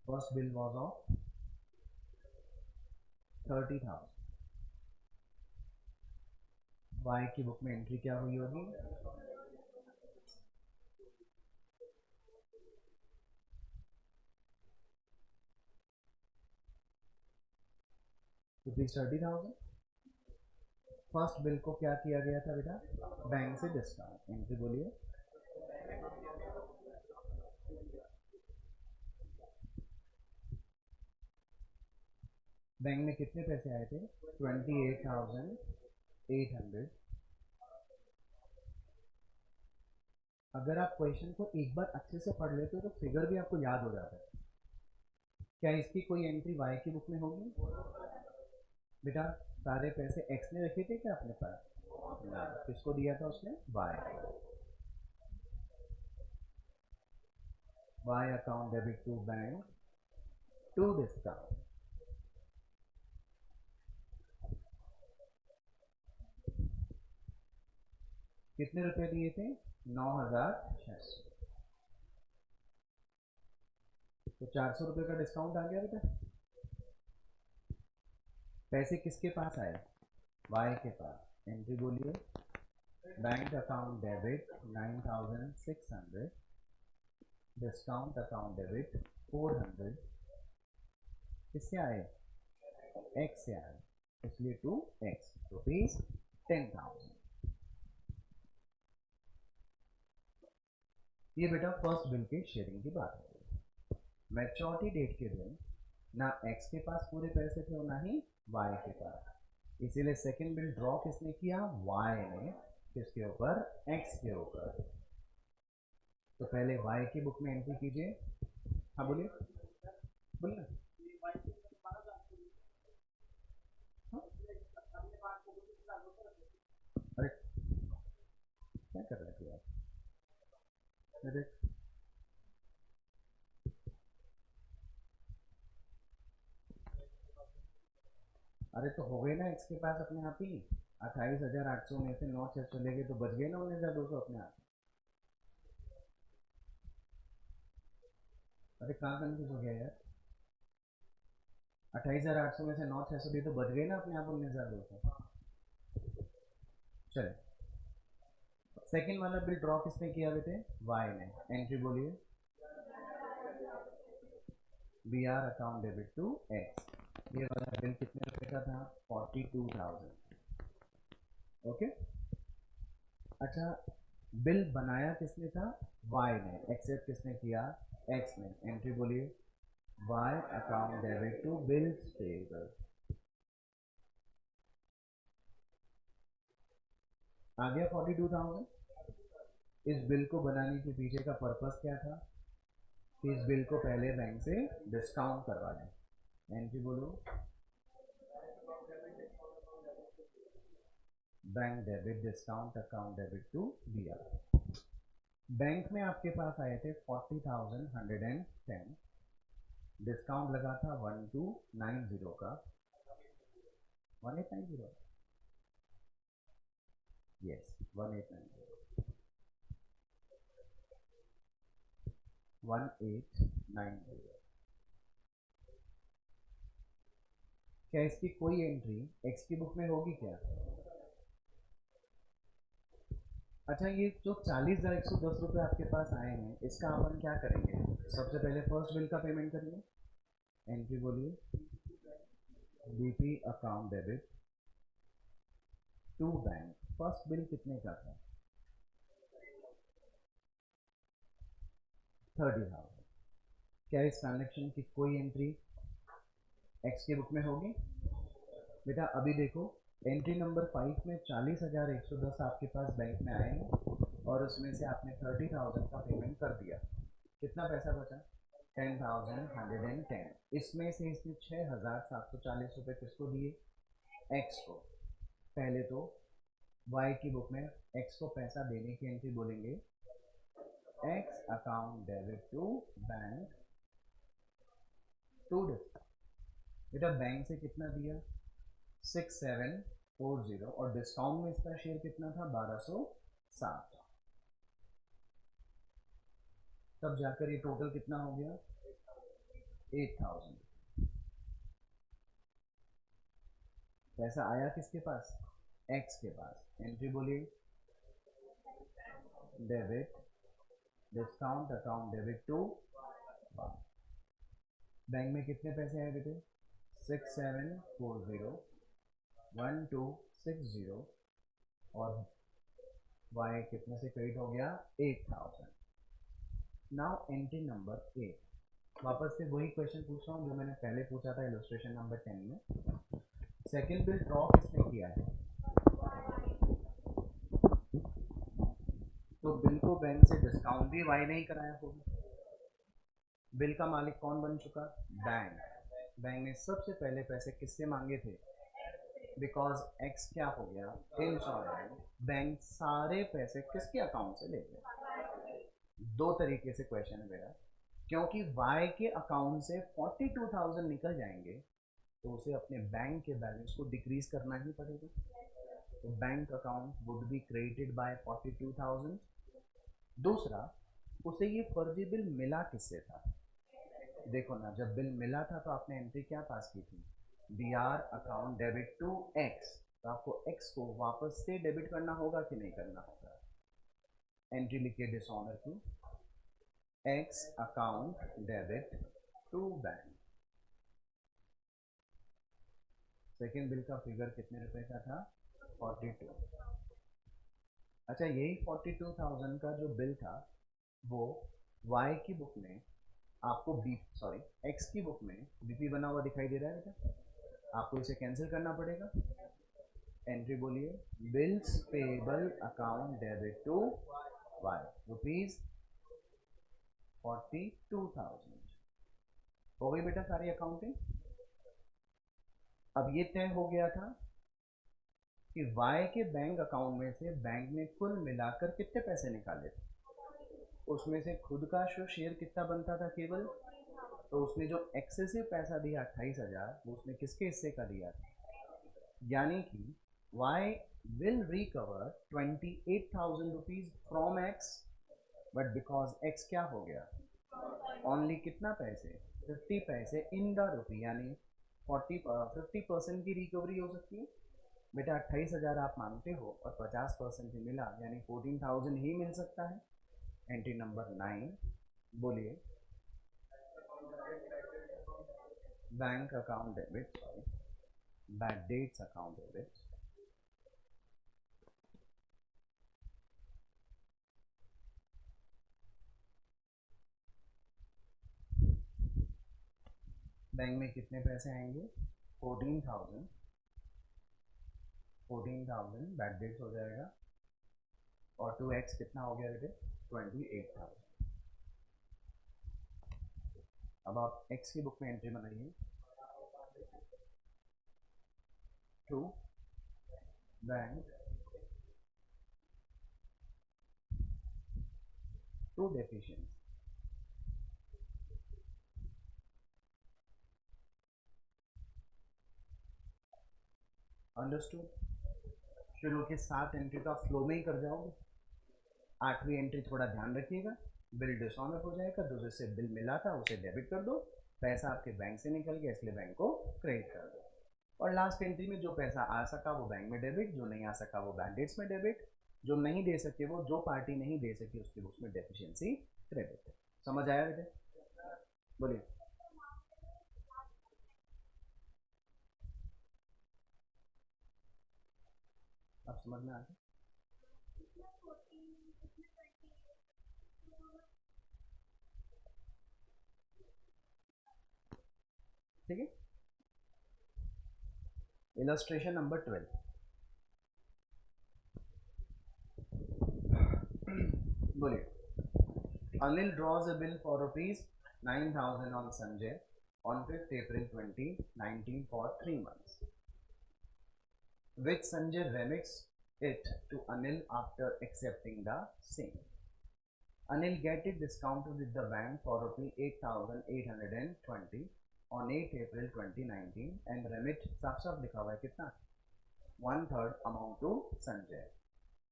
First bill was of 30,000। Y की बुक में एंट्री क्या हुई होगी, रुपीज 30,000। फर्स्ट बिल को क्या किया गया था बेटा, बैंक से डिस्काउंट। एंट्री बोलिए बैंक में कितने पैसे आए थे, 28,800। अगर आप क्वेश्चन को एक बार अच्छे से पढ़ लेते हो तो फिगर भी आपको याद हो जाता है। क्या इसकी कोई एंट्री वाई की बुक में होगी बेटा? सारे पैसे एक्स ने रखे थे क्या अपने पास ना, किसको दिया था उसने, Y account debit to bank to discount. कितने रुपए दिए थे, 9,600। तो 400 रुपए का डिस्काउंट आ गया बेटा। पैसे किसके पास आए, वाई के पास। एंट्री बोलिए bank account debit 9,600, discount account debit 400। किससे आए, एक्स से आए, इसलिए टू एक्स, रुपीज 10,000। ये बेटा फर्स्ट बिल के शेयरिंग की बात है। मैच्योरिटी डेट के दिन ना एक्स के पास पूरे पैसे थे और ना ही वाई के पास, इसीलिए सेकंड बिल ड्रॉ किसने किया, वाई ने। किसके ऊपर, एक्स के ऊपर। तो पहले वाई की बुक में एंट्री कीजिए। हाँ बोलिए बोलिए। हाँ? अरे क्या कर रहे थे आप, अरे अरे तो हो गए ना एक्स के पास अपने आप ही। 28,800 में से 9,600 चले गए तो बच गए ना 19,200 अपने आप। अरे कहाँ कंफ्यूज हो गया यार, 28,800 में से 9,600 दिए तो बच गए ना अपने आप 19,200। चले, सेकंड वाला बिल ड्रॉ किसने किया हुए थे, वाई ने। एंट्री बोलिए B R account debit to X. ये वाला बिल कितने रुपए का था, 42,000। ओके। अच्छा, बिल बनाया किसने था, वाई ने। एक्सेप्ट किसने किया, एक्स ने। एंट्री बोलिए Y account debit to bills payable. आ गया 42,000। इस बिल को बनाने के पीछे का पर्पस क्या था, कि इस बिल को पहले बैंक से डिस्काउंट करवा लें। एंट्री बोलो bank debit discount account debit to B R. Bank में आपके पास आए थे 40,110, डिस्काउंट लगा था 1290 का, 1890, यस 1890, 1890। क्या इसकी कोई एंट्री एक्स की बुक में होगी क्या? अच्छा, ये जो 40,110 रुपये आपके पास आए हैं, इसका अपन क्या करेंगे, सबसे पहले फर्स्ट बिल का पेमेंट करेंगे। एंट्री बोलिए BP account debit to bank. First bill कितने का था, 30,000। क्या इस ट्रांजेक्शन की कोई एंट्री एक्स की बुक में होगी बेटा? अभी देखो एंट्री नंबर 5 में 40,110 आपके पास बैंक में आए हैं, और उसमें से आपने 30,000 का पेमेंट कर दिया, कितना पैसा बचा? 10,110। इसमें से इसने 6,740 रुपये किसको दिए? एक्स को। पहले तो वाई की बुक में एक्स को पैसा देने की एंट्री बोलेंगे, X account debit to bank to. बेटा बैंक से कितना दिया? 6740, और डिस्काउंट में इसका शेयर कितना था? 1260। तब जाकर ये टोटल कितना हो गया? 8,000। पैसा आया किसके पास? एक्स के पास। एंट्री बोलिए, debit discount account debit to one. Bank में कितने पैसे आए बेटे? 6740, 1260, और वाई कितने से क्रेडिट हो गया? 8,000। नाउ एंट्री नंबर 8, वापस से वही क्वेश्चन पूछ रहा हूँ जो मैंने पहले पूछा था इलस्ट्रेशन नंबर 10 में। सेकेंड बिल ड्रॉ किसने किया है? तो बिल को बैंक से डिस्काउंट भी वाई नहीं कराया होगा। बिल का मालिक कौन बन चुका? बैंक। बैंक ने सबसे पहले पैसे किससे मांगे थे? बिकॉज एक्स क्या हो गया? इंसॉल्वेंट। बैंक सारे पैसे किसके अकाउंट से ले गए? दो तरीके से क्वेश्चन है मेरा, क्योंकि वाई के अकाउंट से 42,000 निकल जाएंगे तो उसे अपने बैंक के बैलेंस को डिक्रीज करना ही पड़ेगा। तो bank account would be credited bye 42,000। दूसरा, उसे ये फर्जी बिल मिला किससे था? देखो ना, जब बिल मिला था तो आपने एंट्री क्या पास की थी? B R account debit to X. तो आपको एक्स को वापस से डेबिट करना होगा कि नहीं करना होगा? एंट्री लिखिए डिसऑनर की, X account debit to bank. Second bill का फिगर कितने रुपए का था? 42। अच्छा, यही 42,000 का जो बिल था वो वाई की बुक में आपको एक्स की बुक में बीपी बना हुआ दिखाई दे रहा है बेटा। आपको इसे कैंसिल करना पड़ेगा। एंट्री बोलिए, bills payable account debit to Y, rupees 42,000। हो गई बेटा सारी अकाउंटिंग। अब ये तय हो गया था कि वाई के बैंक अकाउंट में से बैंक ने कुल मिलाकर कितने पैसे निकाले थे। उसमें से खुद का शेयर कितना बनता था केवल, तो उसने जो एक्सेसिव पैसा दिया 28,000, वो उसने किसके हिस्से का दिया था? यानी कि Y will recover 28,000 rupees from X, but because X क्या हो गया? ओनली कितना पैसे? 50 पैसे इन द रुपी, यानी 50% की रिकवरी हो सकती है। बेटा 28,000 आप मांगते हो और 50% ही मिला, यानी 14,000 ही मिल सकता है। एंट्री नंबर 9 बोलिए, bank account debit, bad debts account debit, bank में कितने पैसे आएंगे? 14,000। 14,000 बैड डेट्स हो जाएगा, और 2x कितना हो गया बेटे? 28,000। अब आप x की बुक में एंट्री बनाइए, to bank to deficiency. Understood? शुरू के 7 एंट्री तो आप फ्लो में ही कर जाओगे। 8वीं एंट्री थोड़ा ध्यान रखिएगा, बिल डिसऑनर हो जाएगा, दूसरे से बिल मिला था उसे डेबिट कर दो, पैसा आपके बैंक से निकल गया इसलिए बैंक को क्रेडिट कर दो। और लास्ट एंट्री में जो पैसा आ सका वो बैंक में डेबिट, जो नहीं आ सका वो बैड डेट्स में डेबिट, जो नहीं दे सके वो जो पार्टी नहीं दे सकी उसकी बुक्स में डेफिशिएंसी क्रेडिट। समझ आया बेटे? बोलिए। आप समझ में आ गया? ठीक है। इलस्ट्रेशन नंबर 12, बोलिए। Anil draws a bill for rupees 9,000 on Sanjay on 5th April 2019 for 3 months, which Sanjay remits it to Anil after accepting the same. Anil get it discounted with the bank for rupees 8,820 on 8th April 2019 and remit साफ साफ लिखा हुआ है कितना, 1/3 amount to Sanjay.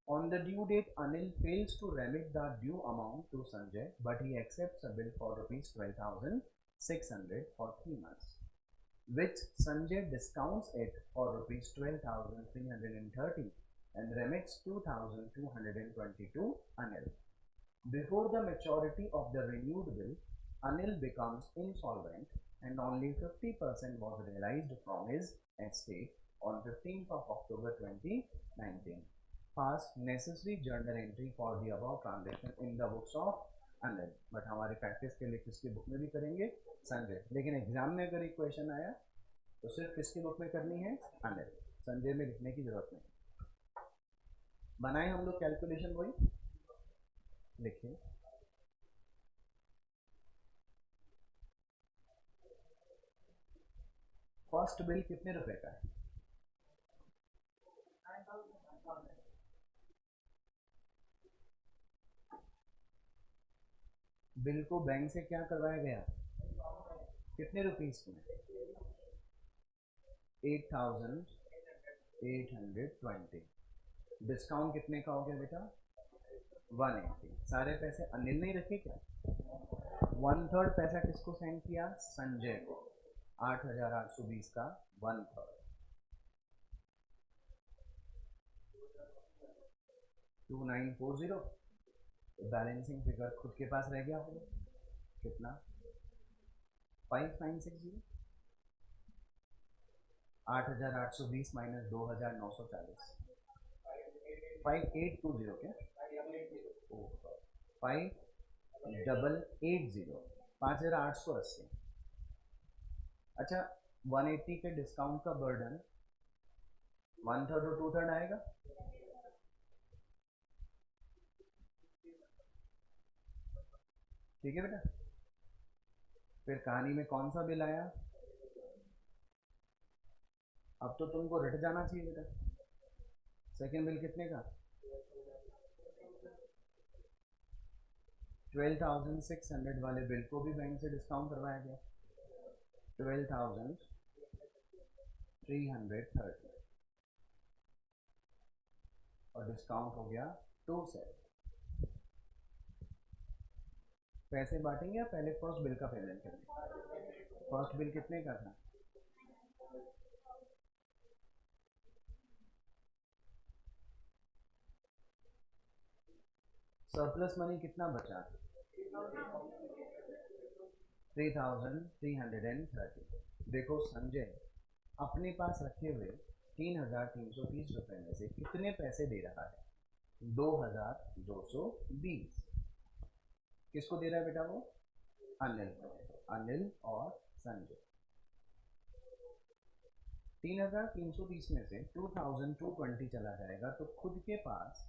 On the due date, Anil fails to remit the due amount to Sanjay, but he accepts a bill for rupees 12,600 for 3 months, which Sanjay discounts it for rupees 12,330 and remits 2,220 to Anil. Before the maturity of the renewed bill, Anil becomes insolvent and only 50% was realized from his estate on 15th of October 2019. Pass necessary journal entry for the above transaction in the books of Anil. But हमारे practice के लिए किसकी book में भी करेंगे, संजय. लेकिन exam में अगर एक क्वेश्चन आया तो सिर्फ किसकी बुक में करनी है, अनिल. संजय में लिखने की जरूरत नहीं. बनाए हम लोग कैलकुलेशन, वही लिखिए. फर्स्ट बिल कितने रुपए का है, बिल को बैंक से क्या करवाया गया, कितने रुपीस में, 8,820. डिस्काउंट कितने का हो गया बेटा, 180. सारे पैसे अनिल ने रखे क्या, 1/3 पैसा किसको सेंड किया, संजय को, 8,820 का 1/3, 2940. बैलेंसिंग फिगर खुद के पास रह गया होगा कितना, 5960. 8,820 माइनस 2,940, 5820 क्या, 5880, 5,880. अच्छा, 180 के डिस्काउंट का बर्डन 1/3 और 2/3 आएगा. ठीक है बेटा. फिर कहानी में कौन सा बिल आया, अब तो तुमको रट जाना चाहिए बेटा. सेकेंड बिल कितने का, 12,600 वाले बिल को भी बैंक से डिस्काउंट करवाया गया, 12,330 और डिस्काउंट हो गया 2 से. पैसे बांटेंगे या पहले फर्स्ट बिल का पेमेंट करेंगे, फर्स्ट बिल कितने का था, सरप्लस मनी कितना बचा, 3,330. देखो संजय अपने पास रखे हुए 3,330 रुपए में से कितने पैसे दे रहा है, 2,220. किसको दे रहा है बेटा, वो अनिल को. अनिल और संजय. 3,330 में से 2,220 चला जाएगा तो खुद के पास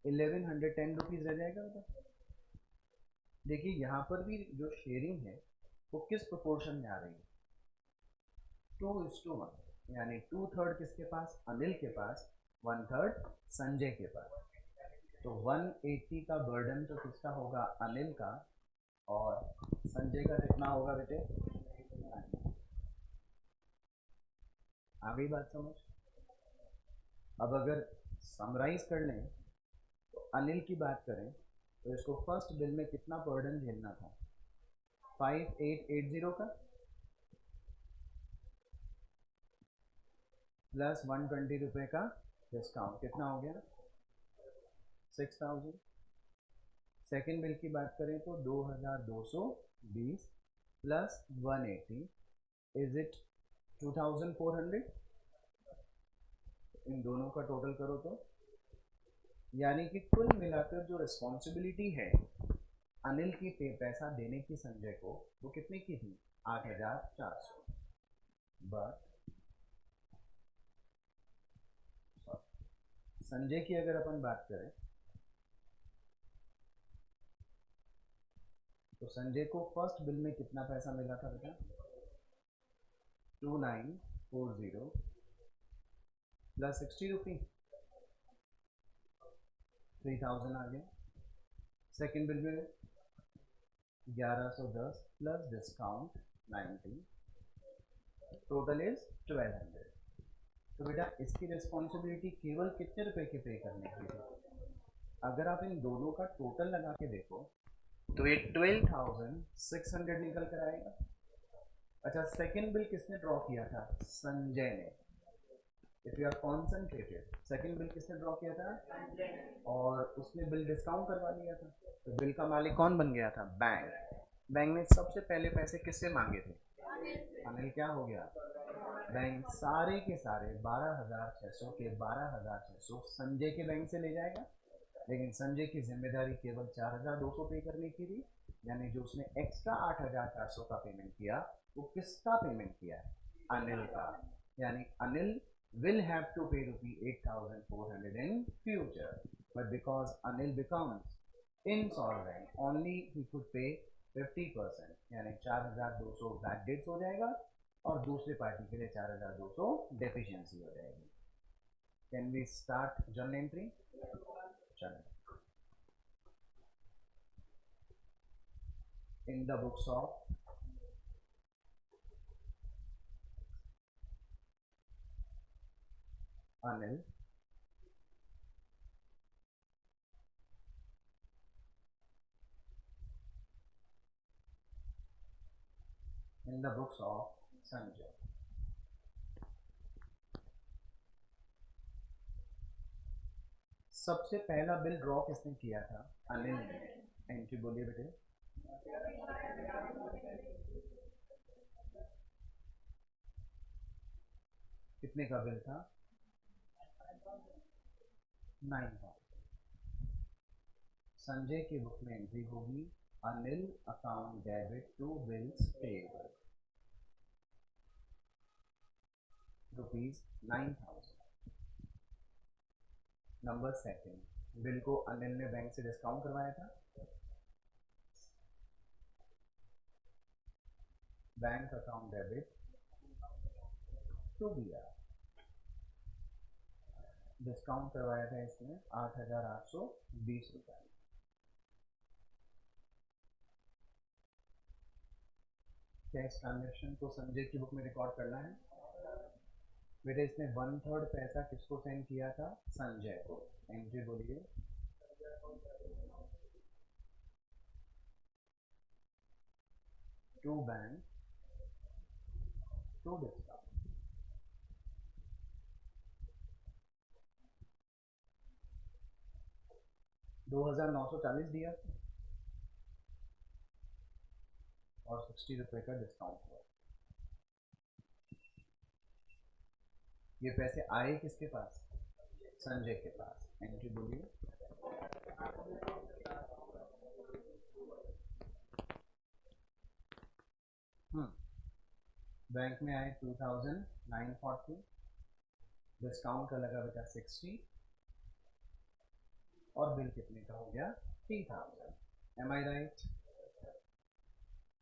1,110 रुपीज रह जाएगा बेटा. देखिए यहाँ पर भी जो शेयरिंग है वो किस प्रोपोर्शन में आ रही है, 2:1, यानी 2/3 किसके पास, अनिल के पास, 1/3 संजय के पास. तो 180 का बर्डन तो किसका होगा, अनिल का, और संजय का कितना होगा बेटे, आ गई बात समझ. अब अगर समराइज कर लें तो अनिल की बात करें तो इसको फर्स्ट बिल में कितना बर्डन झेलना था, 5,880 का प्लस 120 रुपए का डिस्काउंट, कितना हो गया, 6,000. सेकेंड बिल की बात करें तो 2,220 प्लस 180 इज इट 2,400. इन दोनों का टोटल करो तो, यानी कि कुल मिलाकर जो रिस्पॉन्सिबिलिटी है अनिल की पैसा देने की संजय को, वो कितने की थी, 8,400. बट संजय की अगर अपन बात करें तो संजय को फर्स्ट बिल में कितना पैसा मिला था बेटा? 2940 प्लस 60 रुपी, 3000 आ गया। सेकेंड बिल में 1110 प्लस डिस्काउंट 90, टोटल इज 1200। तो बेटा इसकी रिस्पॉन्सिबिलिटी केवल कितने रुपए के पे करने की थी? अगर आप इन दोनों का टोटल लगा के देखो तो ये 12,600 निकल कर आएगा। अच्छा, सेकेंड बिल किसने ड्रॉ किया था? संजय ने। If you are concentrated, second bill किसने ड्रॉ किया था? और उसने बिल डिस्काउंट करवा लिया था, तो बिल का मालिक कौन बन गया था? बैंक। बैंक ने सबसे पहले पैसे किससे मांगे थे? अनिल। क्या हो गया? बैंक सारे के सारे 12,600 के 12,600 संजय के बैंक से ले जाएगा, लेकिन संजय की जिम्मेदारी केवल 4,200 पे करने की थी, यानी जो उसने एक्स्ट्रा 8,400 का पेमेंट किया वो किसका पेमेंट किया? अनिल का। यानी Anil will have to pay ₹8,400 in future, but because Anil becomes insolvent, only he could pay 50%, यानी 4,200 बैड डेट्स हो जाएगा और दूसरे पार्टी के लिए 4,200 डेफिशिएंसी हो जाएगी। Can we start journal entry? चलो, in the books of Anil, in the books of Sanjay। सबसे पहला बिल ड्रॉ किसने किया था? अनिल ने। एंट्री बोलिए बेटे। कितने का बिल था? 9,000। संजय की बुक में एंट्री होगी Anil account debit to bills payable ₹9,000। Number second, bill को अनिल ने बैंक से डिस्काउंट करवाया था। Bank account debit to BR, discount करवाया था इसमें 8,820 रुपए। क्या इस ट्रांजेक्शन को संजय की बुक में रिकॉर्ड करना है? बेटे इसने 1/3 पैसा किसको सेंड किया था? संजय को। एंट्री बोलिए। To bank to discount. $2,940 दिया और 60 रुपए का डिस्काउंट हुआ। ये पैसे आए किसके पास? संजय के पास। एंट्री बोलिए। बैंक में आए 2,940, डिस्काउंट का लगा बेटा 60 और बिल कितने का हो गया? 3,000। M I right?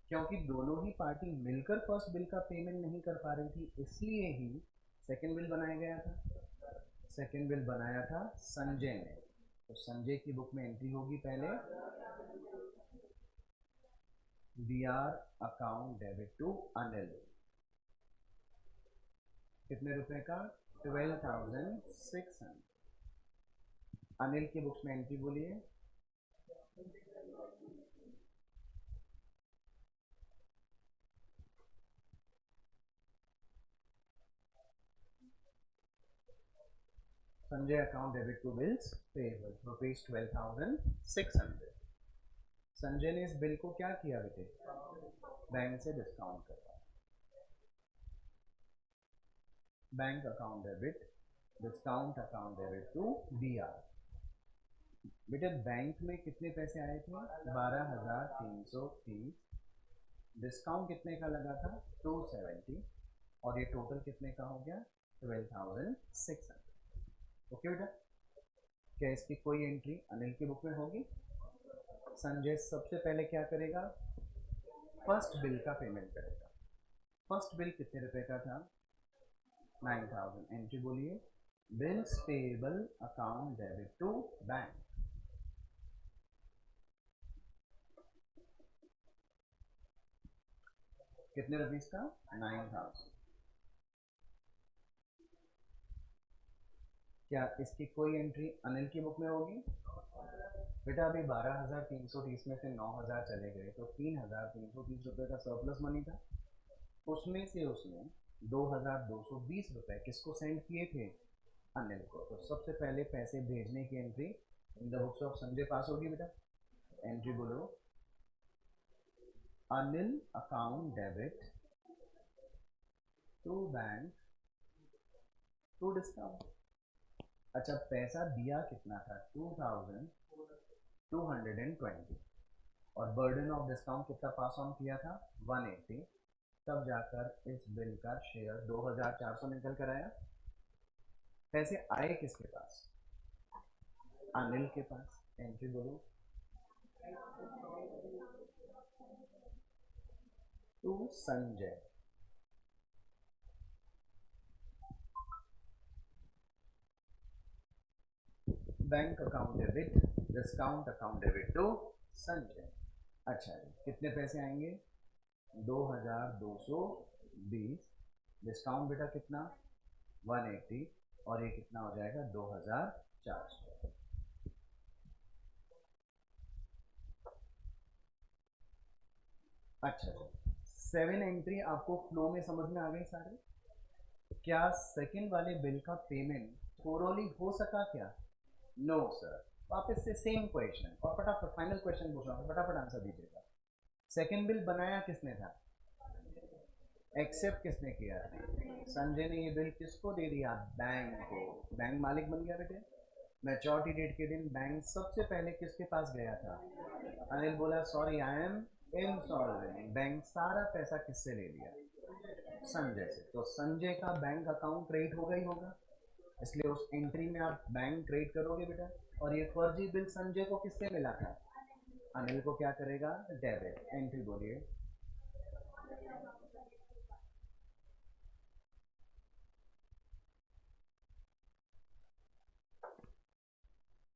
क्योंकि दोनों ही पार्टी मिलकर फर्स्ट बिल का पेमेंट नहीं कर पा रही थी, इसलिए ही सेकेंड बिल बनाया गया था। सेकेंड बिल बनाया था संजय ने, तो संजय की बुक में एंट्री होगी पहले BR account debit to Anil, कितने रुपए का? 12,600। अनिल की बुक्स में एंट्री बोलिए। Sanjay account debit to bills payable ₹12,600। Sanjay ने इस बिल को क्या किया बेटे? बैंक से डिस्काउंट करवाया। Bank account debit discount account debit to BR. बेटे बैंक में कितने पैसे आए थे? 12,330। डिस्काउंट कितने का लगा था? 270, और ये टोटल कितने का हो गया? 12,600। ओके बेटा, क्या इसकी कोई एंट्री अनिल की बुक में होगी? संजय सबसे पहले क्या करेगा? फर्स्ट बिल का पेमेंट करेगा। फर्स्ट बिल कितने रुपए का था? 9000। एंट्री बोलिए, bills payable account debit to bank. कितने रुपीस का? 9000। क्या इसकी कोई एंट्री अनिल की बुक में होगी? बेटा अभी 12330 में से 9000 चले गए तो 3330 रुपए का सरप्लस मनी था। उसमें से उसने 2220 रुपए किसको सेंड किए थे? अनिल को। तो सबसे पहले पैसे भेजने की entry in the books of Sanjay पास होगी बेटा। एंट्री बोलो, Anil account debit to bank to discount. अच्छा, पैसा दिया कितना था? 2220 और बर्डन ऑफ डिस्काउंट कितना पास ऑन किया था? 180। तब जाकर इस बिल का शेयर 2400 निकल कर आया। पैसे आए किसके पास? अनिल के पास। एंट्री बोलो, to Sanjay. Bank account debit, discount account debit to Sanjay. अच्छा जी, कितने पैसे आएंगे? 2220। डिस्काउंट बेटा कितना? 180 और ये कितना हो जाएगा? 2400। अच्छा जी, 7 एंट्री आपको फ्लो में समझ में आ गई सारी? क्या सेकंड वाले बिल का पेमेंट थोरोली हो सका क्या? No sir. वापस से सेम क्वेश्चन और फटाफट फाइनल क्वेश्चन पूछ रहा हूँ, फटाफट आंसर दीजिएगा। सेकंड बिल बनाया किसने था? एक्सेप्ट किसने किया था? संजय ने ये बिल किसको दे दिया? बैंक को। बैंक मालिक बन गया बेटे। मैच्योरिटी डेट के दिन बैंक सबसे पहले किसके पास गया था? अनिल बोला sorry I am insolvent. Bank सारा पैसा किससे ले लिया? संजय से। तो संजय का बैंक अकाउंट क्रेडिट होगा ही होगा, इसलिए उस एंट्री में आप बैंक क्रेडिट करोगे बेटा। और ये फर्जी बिल संजय को किससे मिला था? अनिल को क्या करेगा? डेबिट। एंट्री बोलिए,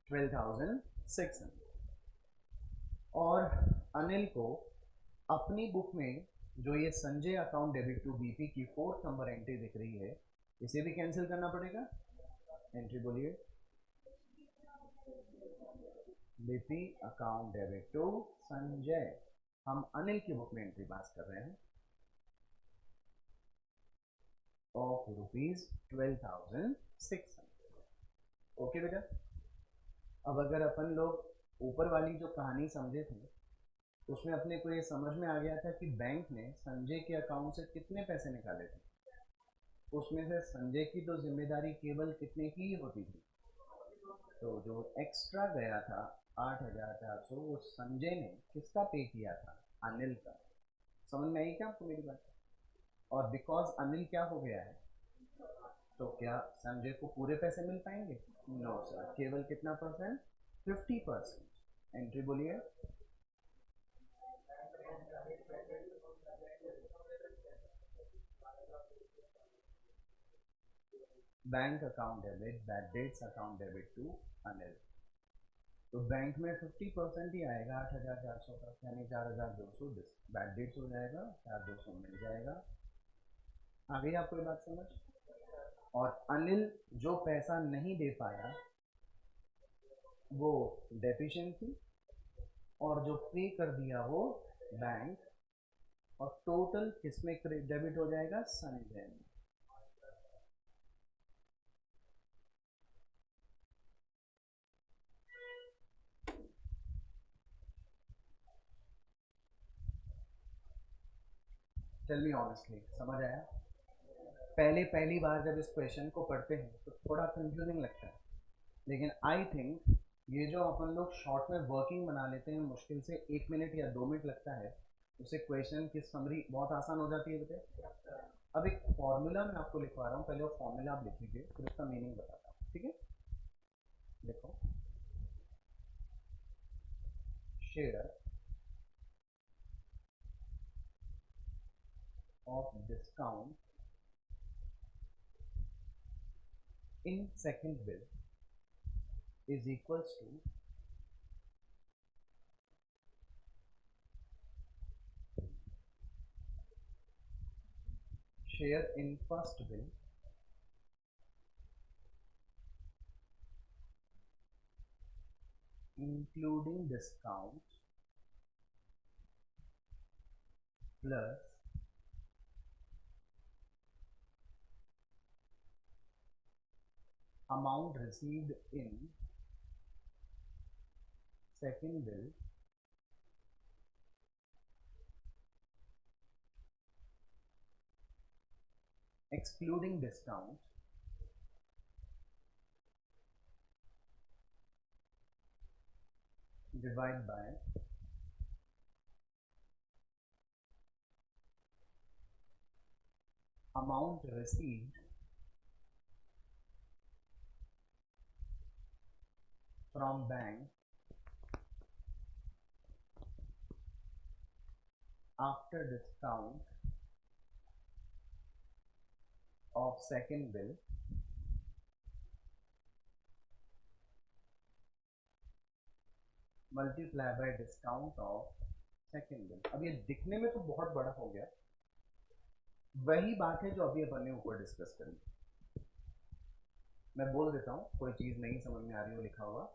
12,600। और अनिल को अपनी बुक में जो ये Sanjay account debit to BP की 4th नंबर एंट्री दिख रही है, इसे भी कैंसिल करना पड़ेगा। एंट्री बोलिए, BP account debit to Sanjay. हम अनिल की बुक में एंट्री पास कर रहे हैं ऑफ ₹12,600। ओके बेटा। अब अगर अपन लोग ऊपर वाली जो कहानी समझे थे, उसमें अपने को ये समझ में आ गया था कि बैंक ने संजय के अकाउंट से कितने पैसे निकाले थे। उसमें से संजय की तो जिम्मेदारी केवल कितने की होती थी? तो जो एक्स्ट्रा गया था 8,400, वो संजय ने किसका पे किया था? अनिल का। समझ में आई क्या आपको मेरी बात? और बिकॉज अनिल क्या हो गया है, तो क्या संजय को पूरे पैसे मिल पाएंगे? नो सर, केवल कितना परसेंट? 50%। एंट्री बोलिए, bank account debit, bad debts account debit to Anil. तो बैंक में 50% ही आएगा 8,400 का, यानी 4,200। बैड डेट्स हो जाएगा, 4,200 मिल जाएगा। आ गई आपको ये बात समझ? और अनिल जो पैसा नहीं दे पाया वो डेफिशिएंसी, और जो पे कर दिया वो बैंक। और टोटल किसमें डेबिट हो जाएगा? संजय में। टेल मी ऑनेस्टली, समझ आया? पहली बार जब इस क्वेश्चन को पढ़ते हैं तो थोड़ा कंफ्यूजिंग लगता है, लेकिन आई थिंक ये जो अपन लोग शॉर्ट में वर्किंग बना लेते हैं, मुश्किल से 1 मिनट या 2 मिनट लगता है, उससे क्वेश्चन की समरी बहुत आसान हो जाती है बेटे। अब एक फॉर्मूला मैं आपको लिखवा रहा हूँ, पहले वो फॉर्मूला आप लिख लीजिए, फिर उसका मीनिंग बताता हूँ, ठीक है? देखो, share of discount in second bill is equals to share in first bill including discount plus amount received in second bill excluding discount divide by amount received from bank after discount of second bill multiply by discount of second bill। अब ये दिखने में तो बहुत बड़ा हो गया, वही बात है जो अभी अपन ने ऊपर डिस्कस करी। मैं बोल देता हूँ, कोई चीज नहीं समझ में आ रही हो लिखा हुआ,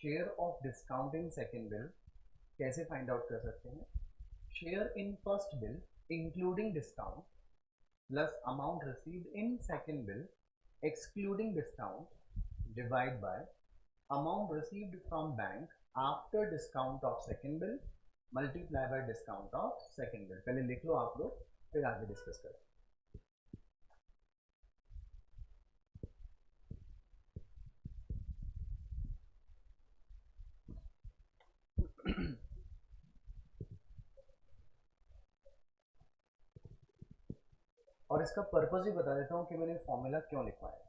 share of discount in second bill कैसे फाइंड आउट कर सकते हैं? Share in first bill including discount plus amount received in second bill excluding discount divide by amount received from bank after discount of second bill multiply by discount of second bill. पहले लिख लो आप लोग, फिर आगे discuss करें। और इसका purpose भी बता देता हूं कि मैंने फॉर्मूला क्यों लिखवाया।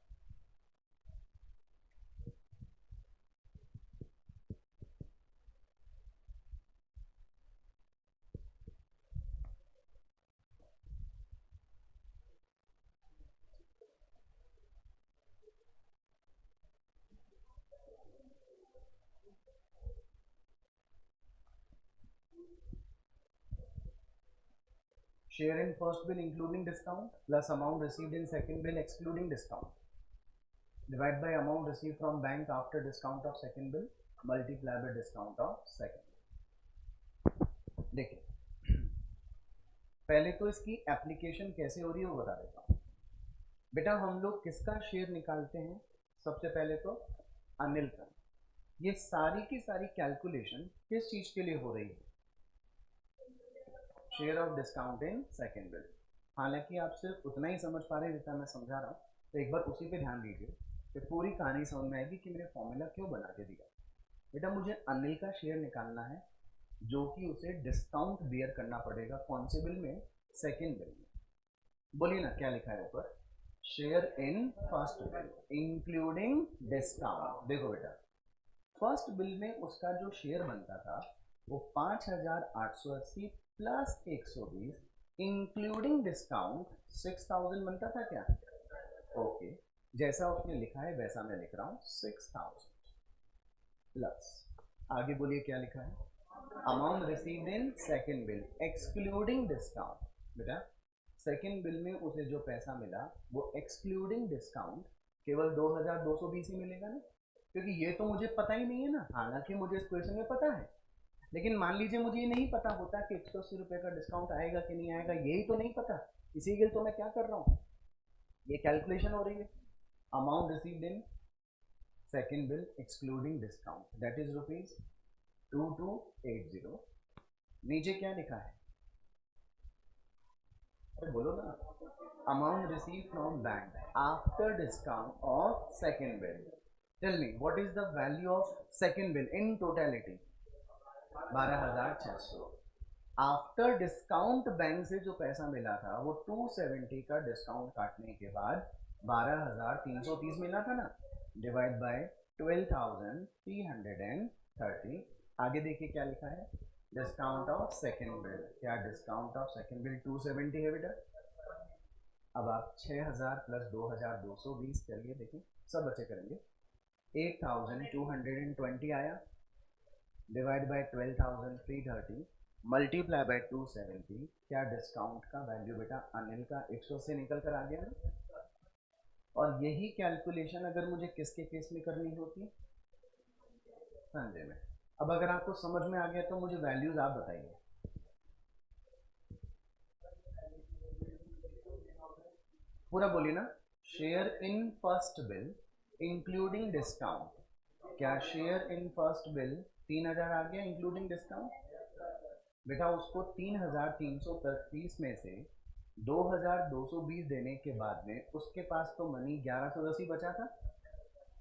Share in first bill including discount plus amount received in second bill excluding discount divide by amount received from bank after discount of second bill multiply by discount of second bill। देखिए, पहले तो इसकी application कैसे हो रही है वो बता देता हूँ। बेटा हम लोग किसका शेयर निकालते हैं? सबसे पहले तो अनिल का। ये सारी की सारी कैलकुलेशन किस चीज के लिए हो रही है? Share of discount in second bill. हालांकि आप सिर्फ उतना ही समझ पा रहे हैं जितना मैं समझा रहा हूँ, तो एक बार उसी पे ध्यान दीजिए, फिर पूरी कहानी समझ में आएगी कि मैंने फॉर्मूला क्यों बना के दिया। बेटा मुझे अनिल का शेयर निकालना है जो कि उसे डिस्काउंट बियर करना पड़ेगा कौन से बिल में? सेकेंड बिल में। बोलिए ना क्या लिखा है ऊपर? Share in first bill including discount. देखो बेटा, फर्स्ट बिल में उसका जो शेयर बनता था वो 5,880 प्लस 120 इंक्लूडिंग डिस्काउंट 6,000 बनता था क्या? ओके, जैसा उसने लिखा है वैसा मैं लिख रहा हूँ 6,000 प्लस, आगे बोलिए क्या लिखा है? Amount received in second bill excluding discount. बेटा सेकेंड बिल में उसे जो पैसा मिला वो एक्सक्लूडिंग डिस्काउंट केवल 2,220 ही मिलेगा ना, क्योंकि ये तो मुझे पता ही नहीं है ना। हालांकि मुझे इस क्वेश्चन में पता है, लेकिन मान लीजिए मुझे ये नहीं पता होता कि 180 रुपये का डिस्काउंट आएगा कि नहीं आएगा, यही तो नहीं पता। इसी के लिए तो मैं क्या कर रहा हूँ, ये कैलकुलेशन हो रही है। Amount received in second bill excluding discount that is ₹2280। नीचे क्या लिखा है? अरे बोलो ना, amount receive from bank after discount of second bill. Tell me what is the value of second bill in totality? 12,600। After discount bank से जो पैसा मिला था वो 270 का डिस्काउंट काटने के बाद 12,330 मिला था ना, डिवाइड बाय 12,330। आगे देखिए क्या लिखा है? डिस्काउंट ऑफ सेकेंड बिल, क्या डिस्काउंट ऑफ सेकेंड बिल 270 है बेटा। अब आप 6000 प्लस 2220 करिए, देखिए सब बच्चे करेंगे। 8220 आया, डिवाइड बाय 12330 मल्टीप्लाई बाय 270, क्या डिस्काउंट का वैल्यू बेटा अनिल का 180 निकल कर आ गया ना। और यही कैलकुलेशन अगर मुझे किसके केस में करनी होती, संजय में। अब अगर आपको समझ में आ गया तो मुझे वैल्यूज आप बताइए। पूरा बोलिए ना। Share in first bill including discount, क्या शेयर इन फर्स्ट बिल 3000 आ गया इंक्लूडिंग डिस्काउंट। बेटा उसको 3333 में से 2220 देने के बाद में उसके पास तो मनी 1110 ही बचा था,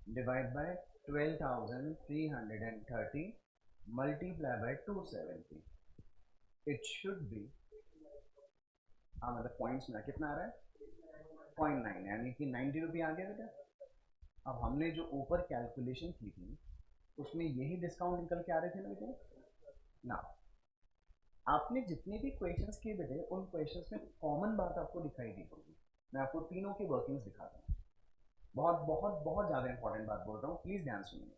divide by 12330 multiply by 270, it should be, हाँ मतलब पॉइंट्स में कितना आ रहा है 0.9, यानी कि 90 रुपये आ गया बेटा। अब हमने जो ऊपर कैलकुलेशन की थी उसमें यही डिस्काउंट निकल के आ रहे थे ना बेटे ना। आपने जितने भी क्वेश्चंस किए बेटे उन क्वेश्चंस में कॉमन बात आपको दिखाई दी होगी। मैं आपको तीनों की वर्किंग्स दिखाता हूँ। बहुत बहुत बहुत ज़्यादा इंपॉर्टेंट बात बोल रहा हूँ, प्लीज़ ध्यान सुनिए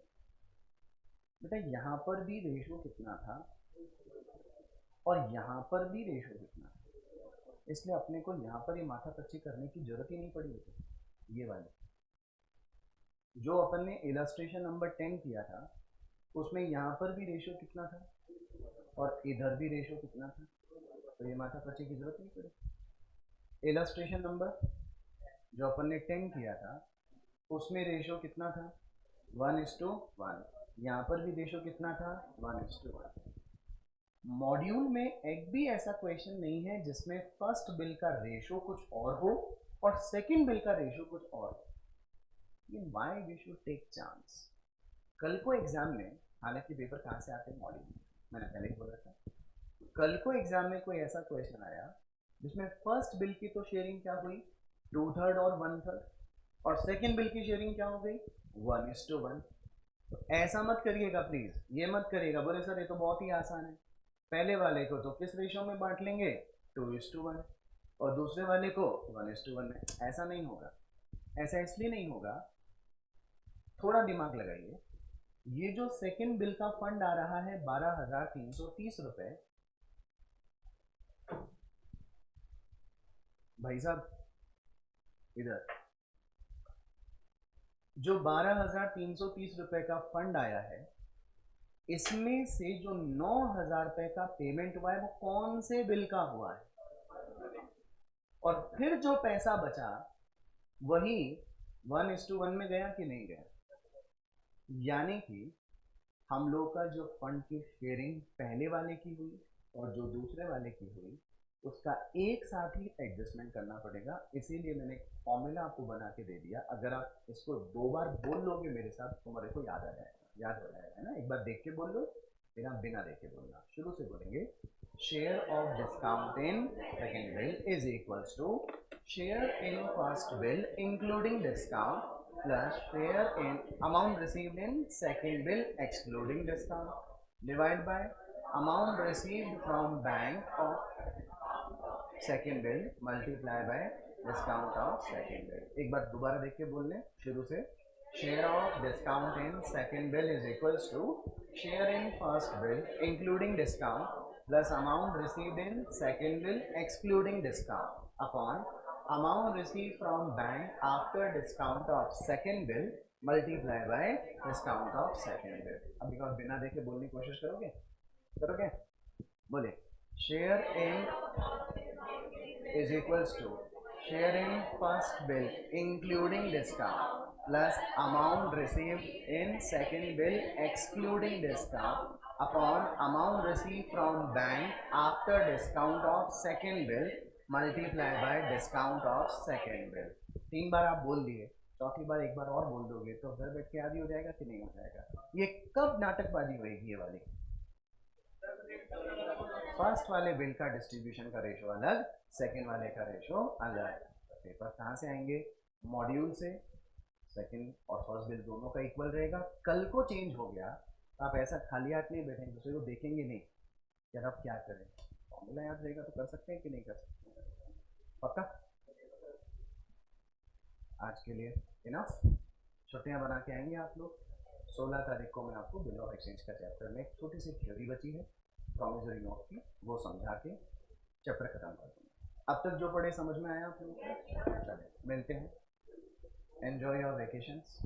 बेटा। यहाँ पर भी रेशो कितना था और यहाँ पर भी रेशो कितना था, इसलिए अपने को यहाँ पर ये माथा पच्ची करने की जरूरत ही नहीं पड़ी बेटे। ये वाली जो अपन ने इलस्ट्रेशन नंबर 10 किया था उसमें यहाँ पर भी रेशो कितना था और इधर भी रेशो कितना था, तो ये माथा पच्ची की जरूरत नहीं पड़ी। इलस्ट्रेशन नंबर जो अपन ने 10 किया था उसमें रेशो कितना था 1:1, यहाँ पर भी रेशो कितना था 1:1। मॉड्यूल में एक भी ऐसा क्वेश्चन नहीं है जिसमें फर्स्ट बिल का रेशो कुछ और हो और सेकंड बिल का रेशो कुछ और हो। ये why we should take chance. कल को एग्जाम में, हालांकि पेपर कहाँ से आते हैं मॉड्यूल में, मैंने पहले ही बोला था, कल को एग्जाम में कोई ऐसा क्वेश्चन आया जिसमें फर्स्ट बिल की तो शेयरिंग क्या हुई 2/3 और 1/3 और सेकंड बिल की शेयरिंग क्या हो गई 1:1। तो ऐसा मत करिएगा प्लीज, ये मत करिएगा बोले सर ये तो बहुत ही आसान है, पहले वाले को तो किस रेशो में बांट लेंगे 2:1 और दूसरे वाले को 1:1 में। ऐसा नहीं होगा। ऐसा इसलिए नहीं होगा, थोड़ा दिमाग लगाइए। ये जो सेकंड बिल का फंड आ रहा है 12,330 रुपए, भाई साहब इधर जो 12,330 रुपए का फंड आया है इसमें से जो 9,000 रुपए का पेमेंट हुआ है वो कौन से बिल का हुआ है, और फिर जो पैसा बचा वही 1:1 में गया कि नहीं गया। यानी कि हम लोग का जो फंड की शेयरिंग पहले वाले की हुई और जो दूसरे वाले की हुई उसका एक साथ ही एडजस्टमेंट करना पड़ेगा। इसीलिए मैंने फॉर्मूला आपको बना के दे दिया, अगर आप इसको 2 बार बोल लोगे मेरे साथ तुम्हारे को याद आ जाएगा, याद हो जाएगा, है ना। एक बार देख के बोल लो, फिर आप बिना देख के बोलना। शुरू से बोलेंगे share of discount in second bill is equals to share in first bill including discount plus share in amount received in second bill excluding discount divided by amount received from bank of second bill multiply by discount of second bill। एक बार दोबारा देख के बोल लें शुरू से। share of discount in second bill is equals to share in first bill including discount plus amount received in second bill excluding discount upon amount received from bank after discount of second bill multiply by discount of second bill। अब एक बार बिना देखे बोलने की कोशिश करोगे, करोगे, बोले share in is equals to share in first bill including discount plus amount received in second bill excluding discount upon amount received from bank after discount of second bill multiply by discount of second bill. 3 बार आप बोल दिए, चौथी बार एक बार और बोल दोगे तो घर बैठ के आदि हो जाएगा कि नहीं हो जाएगा। ये कब नाटकबाजी होएगी ये वाली, फर्स्ट वाले बिल का डिस्ट्रीब्यूशन का रेशो अलग, सेकेंड वाले का रेशो अलग। पेपर कहाँ से आएंगे, मॉड्यूल से। सेकेंड और फर्स्ट बिल दोनों का इक्वल रहेगा। कल को चेंज हो गया आप ऐसा खाली हाथ नहीं बैठेंगे, दूसरे को देखेंगे नहीं, यार अब क्या करें, फॉर्मूला याद रहेगा तो कर सकते हैं कि नहीं कर सकते? पक्का? आज के लिए इनफ। छुट्टियां बना के आएंगे आप लोग। 16 तारीख को मैं आपको बिल ऑफ एक्सचेंज का चैप्टर में एक छोटी सी थ्योरी बची है प्रोमिसरी नोट की, वो समझा के चैप्टर खत्म कर दूँगा। अब तक जो पढ़े समझ में आया आप लोगों को? चलिए मिलते हैं। Enjoy your vacations.